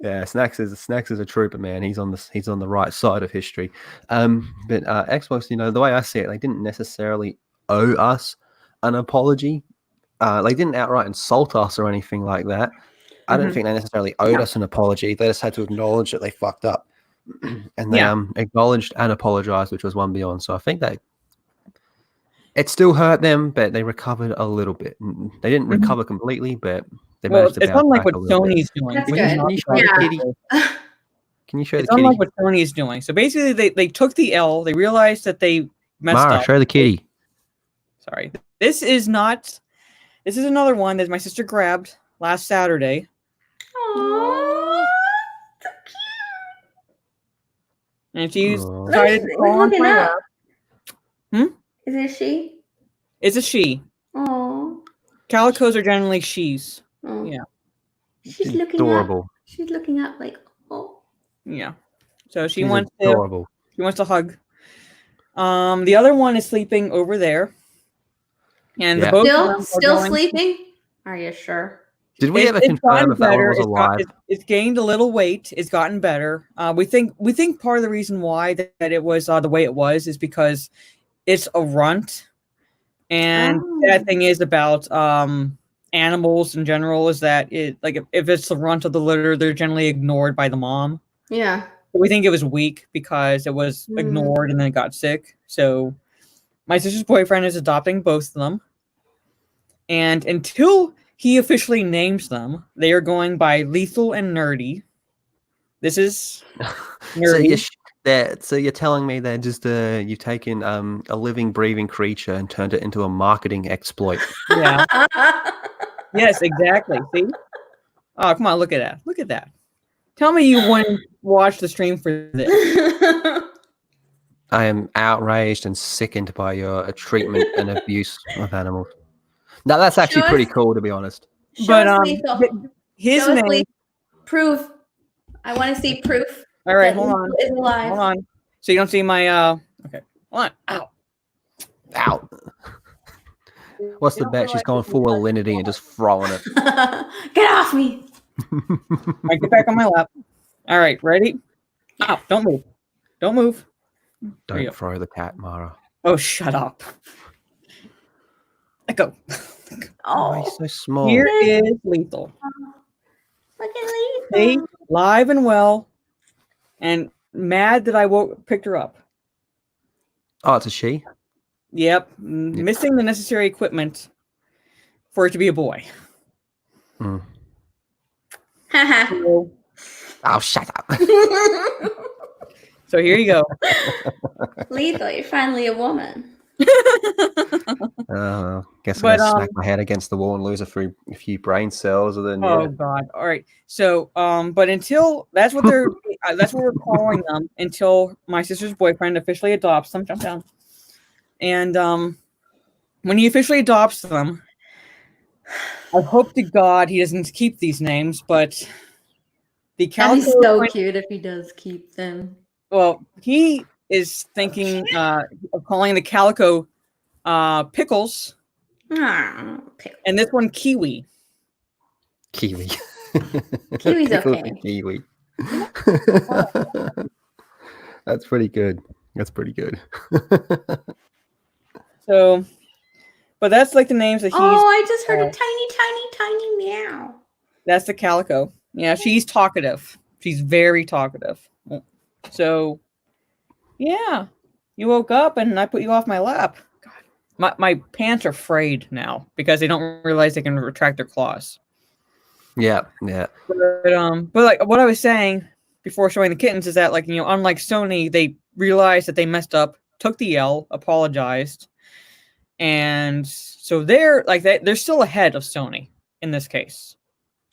Yeah, Snacks is a trooper, man. He's on the right side of history. But Xbox, the way I see it, they didn't necessarily owe us an apology. They didn't outright insult us or anything like that. I don't think they necessarily owed us an apology. They just had to acknowledge that they fucked up, and they acknowledged and apologized, which was one beyond. So I think it still hurt them, but they recovered a little bit. They didn't recover completely, but they managed to bounce back like what a little Sony's bit. doing. That's good. Can you show It's the kitty? unlike what Sony is doing. So basically, they took the L. They realized that they messed Mara, up. show the kitty. Sorry, this is not. This is another one that my sister grabbed last Saturday. Aww, so And she's Aw. decided to cute. crawl We're onto looking my up. lap. Is it a she? It's a she. Oh. Calicos are generally she's. Oh. Yeah. She's looking Adorable. up. She's looking up like, oh. Yeah. So she She's wants adorable. to hug. The other one is sleeping over there. And the Yeah. both of them are Still going- sleeping? Are you sure? Did we ever It's confirm gotten if that one better. was alive? It's gained a little weight. It's gotten better. We think part of the reason why that it was the way it was is because it's a runt. And that thing is about animals in general is that it like if it's the runt of the litter, they're generally ignored by the mom. Yeah. We think it was weak because it was ignored and then it got sick. So my sister's boyfriend is adopting both of them. And until he officially names them, they are going by Lethal and Nerdy. This is Nerdy. So you're telling me that just you've taken a living, breathing creature and turned it into a marketing exploit. Yeah. Yes, exactly. See? Oh, come on, look at that. Look at that. Tell me you wouldn't watch the stream for this. I am outraged and sickened by your treatment and abuse of animals. Now that's actually pretty cool, to be honest. But Lethal. his Show us name. Proof. I want to see proof. All right, that hold on. Lethal is alive. Hold on. So you don't see my okay. Hold on. Ow. Ow. What's the bet? She's going full alinity and just throwing it. Get off me. I get back on my lap. All right, ready? Ow, don't move. Don't move. There you Don't go. throw the cat, Mara. Oh, shut up. Let go. Oh, Oh, he's so small. Here is Lethal. look at See? Lethal. Live and well. And mad that I picked her up. Oh, it's a she? Yep. Missing the necessary equipment for it to be a boy. Mm. Haha. So, Oh, shut up. so here you go. Lethal, you're finally a woman. Guess I'm But, gonna smack my head against the wall and lose a few brain cells, and then Oh God! All right. So, but until that's what they're that's what we're calling them until my sister's boyfriend officially adopts them. Jump down. And when he officially adopts them, I hope to God he doesn't keep these names. But the That'd be Calico, so cute if he does keep them. well, he is thinking of calling the Calico Pickles, Ah, and this one Kiwi. Kiwi. Kiwi's Pickles okay. and Kiwi. That's pretty good. That's pretty good. So, but that's like the names that he's. Oh, I just heard a tiny meow. That's the Calico. Yeah, she's talkative. She's very talkative. So, yeah, you woke up and I put you off my lap. God, my pants are frayed now because they don't realize they can retract their claws. Yeah. But like what I was saying before showing the kittens is that like unlike Sony, they realized that they messed up, took the L, apologized, and so they're like they're still ahead of Sony in this case.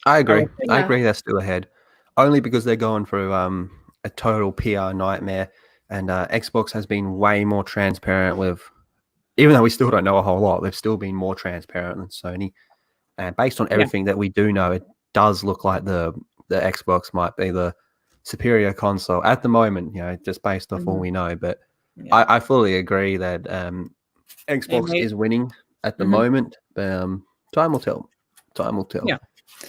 I agree. Yeah. I agree. They're still ahead, only because they're going through a total PR nightmare, and Xbox has been way more transparent with. Even though we still don't know a whole lot, they've still been more transparent than Sony. And based on everything that we do know, it does look like the Xbox might be the superior console at the moment. Just based off all we know. But Yeah. I fully agree that Xbox is winning at the moment. Time will tell. Time will tell. Yeah.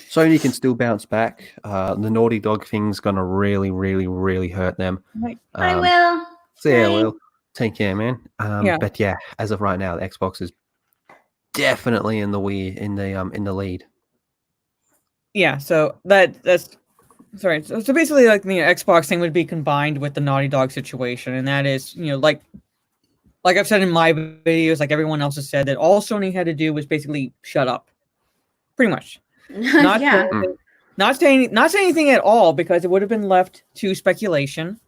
Sony can still bounce back. The Naughty Dog thing's gonna really, really, really hurt them. I will. So yeah, Bye. well, take care, man. But yeah, as of right now, the Xbox is definitely in the lead. Yeah, so that's sorry. So basically, like the Xbox thing would be combined with the Naughty Dog situation, and that is, like I've said in my videos, like everyone else has said, that all Sony had to do was basically shut up, pretty much. Not Yeah. Not saying anything at all because it would have been left to speculation.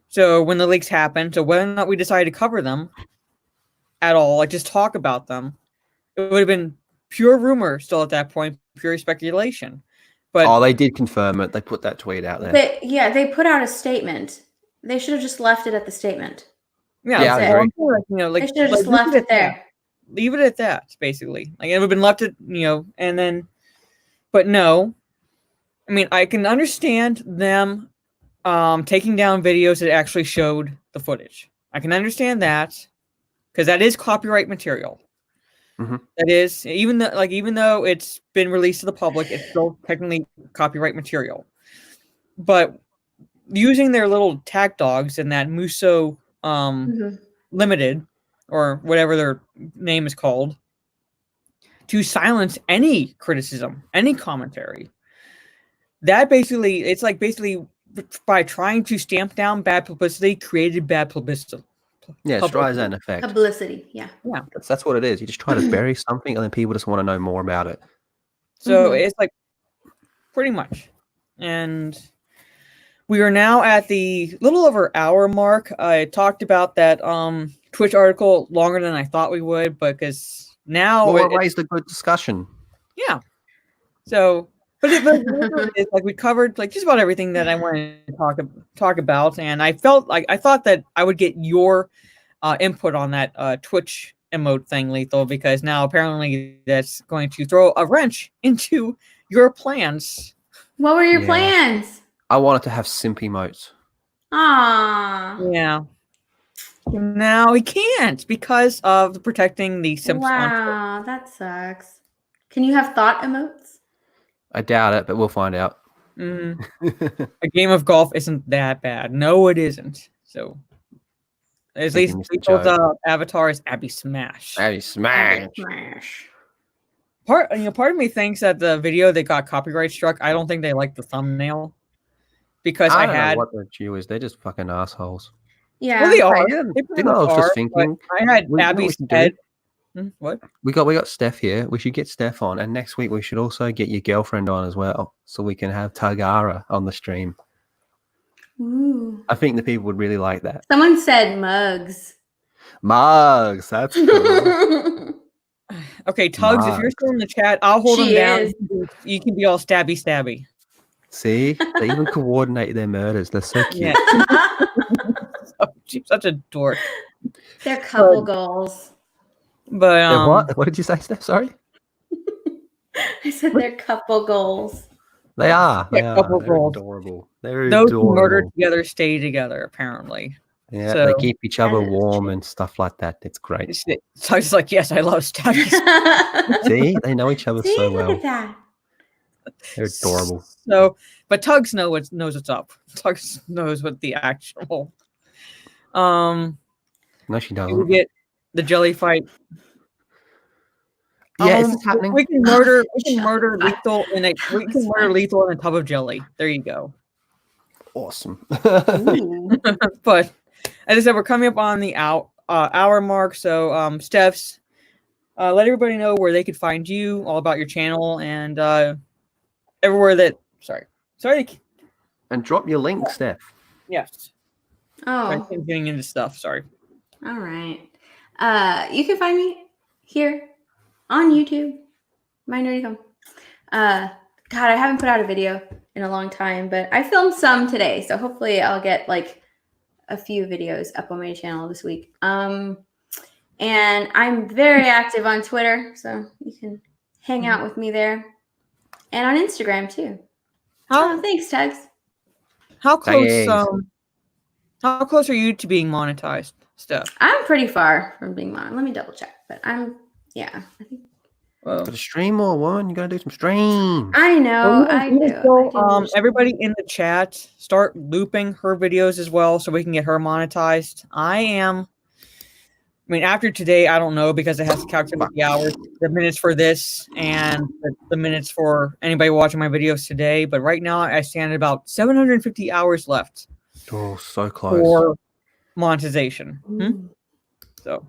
So when the leaks happened, so whether or not we decided to cover them at all, like just talk about them, it would have been pure rumor still at that point, pure speculation. But they did confirm it. They put that tweet out there. They put out a statement. They should have just left it at the statement. Yeah, I agree. They should have just left it there. Leave it at that, basically. Like it would have been left at, and then, but no. I mean, I can understand them taking down videos that actually showed the footage. I can understand that because that is copyright material. Mm-hmm. That is, even though it's been released to the public, it's still technically copyright material. But using their little tag dogs in that Muso Limited or whatever their name is called to silence any criticism, any commentary. That basically, it's like basically by trying to stamp down bad publicity, created bad publicity. Yeah, Streisand effect. Publicity, yeah. That's what it is. You just try to bury something, and then people just want to know more about it. So it's like pretty much. And we are now at the little over hour mark. I talked about that Twitch article longer than I thought we would, because now it raised a good discussion. Yeah. So, but it's like we covered like just about everything that I wanted to talk about, and I thought that I would get your input on that Twitch emote thing, Lethal, because now apparently that's going to throw a wrench into your plans. What were your plans? I wanted to have simp emotes. Aww. Yeah. Now we can't because of protecting the simps. Wow, that sucks. Can you have thought emotes? I doubt it, but we'll find out. A game of golf isn't that bad. No, it isn't. So at least people's avatar is Abby Smash. Abby Smash. Part of me thinks that the video that got copyright struck, I don't think they liked the thumbnail. Because I don't know what their Jew is. They're just fucking assholes. Yeah. Well, they are. I was just thinking. I had Abby's head. What? We got Steph here. We should get Steph on, and next week we should also get your girlfriend on as well, so we can have Tagara on the stream. Ooh. I think the people would really like that. Someone said mugs. Mugs, that's cool. Okay, Tugs, if you're still in the chat, I'll hold them down. You can be all stabby. See, they even coordinate their murders. They're so cute. Yeah. She's such a dork. They're couple goals. But what did you say, Steph? Sorry. I said they're couple goals. They are. They're Adorable. They're those adorable. who murder together stay together, apparently. Yeah, so, they keep each other warm and stuff like that. It's great. So I was like, yes, I love stabby. See, they know each other so well. Look at that. They're adorable. So, but Tugs knows what's up. Tugs knows what the actual. No, she doesn't. We get the jelly fight. Yeah, it's happening. We can murder Lethal in a Lethal in a tub of jelly. There you go. Awesome. But as I said, we're coming up on the hour mark. So, Steph's, let everybody know where they could find you, all about your channel, and everywhere that. Sorry. And drop your link, Steph. Yes. Oh. I'm getting into stuff. Sorry. All right. You can find me here on YouTube. My Nerdy Home. God, I haven't put out a video in a long time, but I filmed some today, so hopefully I'll get like a few videos up on my channel this week. And I'm very active on Twitter, so you can hang out with me there, and on Instagram too. Thanks, Tugs. How close? How close are you to being monetized, Steph? I'm pretty far from being monetized. Let me double check, but I think. Got to stream more, woman. You gotta do some streams. I know. I do. Everybody in the chat, start looping her videos as well, so we can get her monetized. After today, I don't know, because it has to calculate the hours, the minutes for this, and the minutes for anybody watching my videos today. But right now, I stand at about 750 hours left. Oh, so close. For monetization. So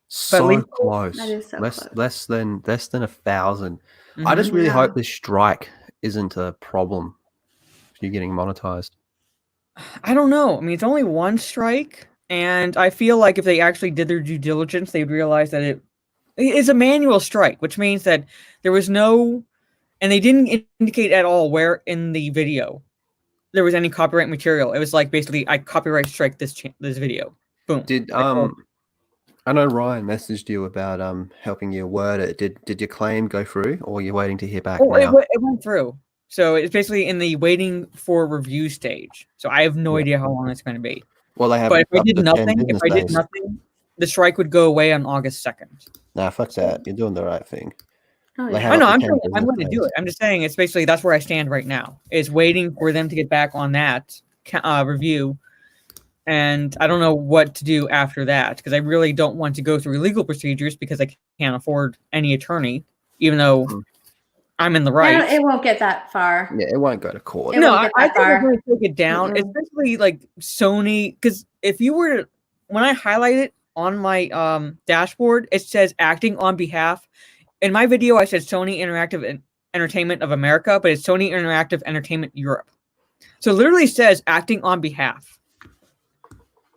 close. That is so less close. than 1,000. I just really hope this strike isn't a problem if you're getting monetized? I don't know. I mean, it's only one strike, and I feel like if they actually did their due diligence, they'd realize that it's a manual strike, which means that there was no, and they didn't indicate at all where in the video there was any copyright material. It was like basically, I copyright strike this video. Boom. Did I know Ryan messaged you about helping you word it. Did your claim go through, or are you waiting to hear back now? It went through. So it's basically in the waiting for review stage. So I have no idea how long it's going to be. Well, they have. But if I did nothing, the strike would go away on August 2nd. Nah, fuck that. You're doing the right thing. Oh, They yeah. have I know. up I'm to 10 going to do it. I'm just saying it's basically that's where I stand right now. Is waiting for them to get back on that review. And I don't know what to do after that because I really don't want to go through legal procedures because I can't afford any attorney, even though I'm in the right. It won't get that far. Yeah, it won't go to court. It No, won't get I that think I'm far. going to take it down, especially like Sony. Because if you were to, when I highlight it on my dashboard, it says acting on behalf. In my video, I said Sony Interactive Entertainment of America, but it's Sony Interactive Entertainment Europe. So it literally says acting on behalf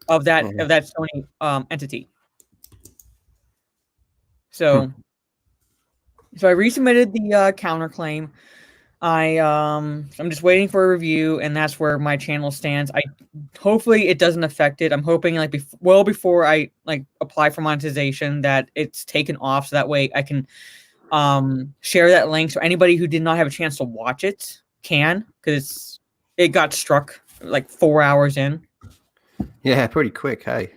of that Sony entity. So I resubmitted the counterclaim. I'm just waiting for a review, and that's where my channel stands. Hopefully it doesn't affect it. I'm hoping like before I like apply for monetization that it's taken off, so that way I can share that link so anybody who did not have a chance to watch it can, because it got struck like 4 hours in. Yeah, pretty quick, hey.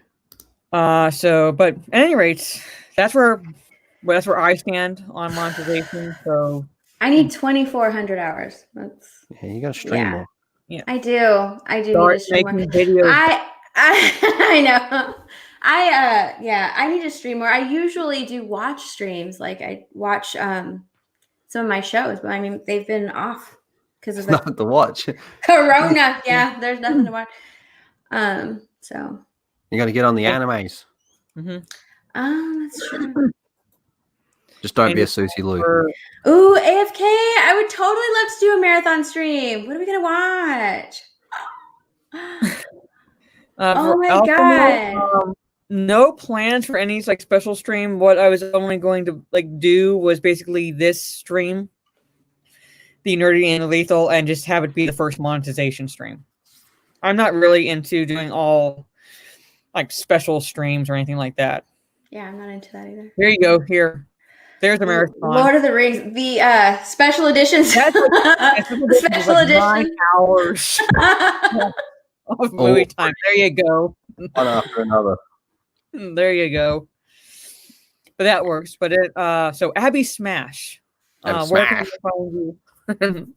But at any rate, that's where I stand on monetization. So I need 2,400 hours. That's Yeah, you got to stream more. yeah. I do need to stream more. Making videos. I know. I need to stream more. I usually do watch streams. Like I watch some of my shows, but I mean they've been off because of There's nothing to watch. Corona. Yeah, there's nothing to watch. So You got to get on the animes. that's true. Just don't be a Susie Lou. Ooh, AFK. I would totally love to do a marathon stream. What are we gonna watch? Oh my god. No plans for any like special stream. What I was only going to like do was basically this stream, the Nerdy and Lethal, and just have it be the first monetization stream. I'm not really into doing all like special streams or anything like that. Yeah, I'm not into that either. There you go. Here. There's the marathon. Lord of the Rings, the special editions. That's the special edition. 9 hours of movie time. There you go. One after another. There you go. But that works. But so Abby Smash. Where can we find you?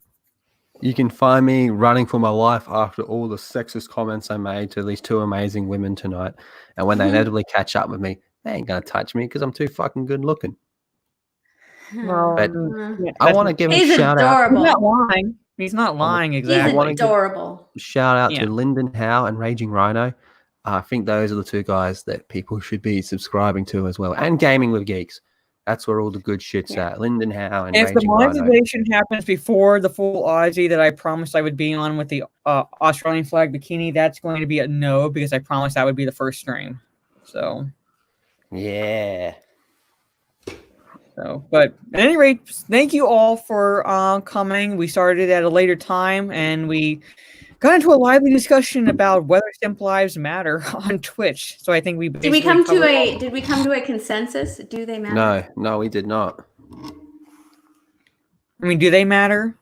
You can find me running for my life after all the sexist comments I made to these two amazing women tonight. And when they inevitably catch up with me, they ain't going to touch me because I'm too fucking good looking. Well, But I want to give a shout adorable. He's not lying. He's not lying exactly. He's adorable. Shout out to Lyndon Howe and Raging Rhino. I think those are the two guys that people should be subscribing to as well. And Gaming with Geeks. That's where all the good shit's at. Lyndon Howe and if Raging Rhino. If the monetization happens before the full Aussie that I promised I would be on with the Australian flag bikini, that's going to be a no because I promised that would be the first stream. So. Yeah. So, but at any rate, thank you all for coming. We started at a later time and we got into a lively discussion about whether simp lives matter on Twitch. So I think did we come to a consensus? Do they matter? No, we did not. I mean, do they matter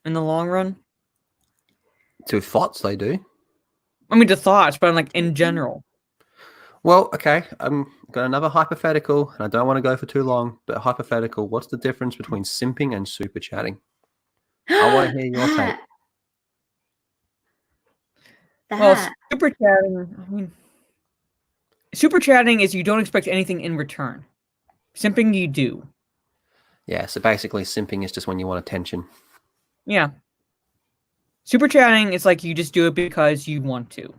in the long run? To thoughts, they do. I mean, to thoughts, but like in general. Well, okay. I've got another hypothetical, and I don't want to go for too long, but hypothetical. What's the difference between simping and super chatting? I want to hear your take. Well, super chatting. I mean, super chatting is you don't expect anything in return. Simping, you do. Yeah. So basically, simping is just when you want attention. Yeah. Super chatting is like you just do it because you want to.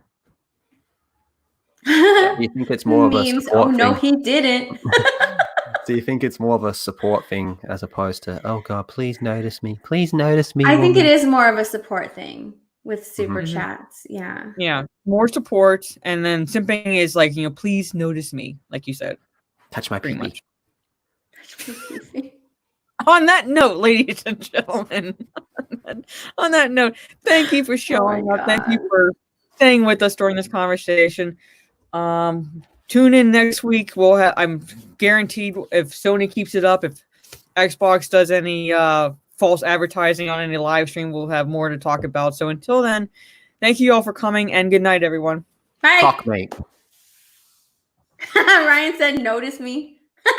You think it's more of a support no, thing? he didn't. Do you think it's more of a support thing as opposed to, oh God, please notice me. Please notice me. I think it woman." is more of a support thing with super Mhm. chats. Yeah. Yeah, more support, and then simping is like, please notice me, like you said, Touch my pretty pee. much. On that note, ladies and gentlemen, on that note, thank you for showing up. Thank you God. for staying with us during this conversation. Tune in next week. We'll have, I'm guaranteed, if Sony keeps it up, if Xbox does any false advertising on any live stream, we'll have more to talk about. So until then, thank you all for coming, and good night, everyone. Bye. Cock mate. Ryan said, notice me.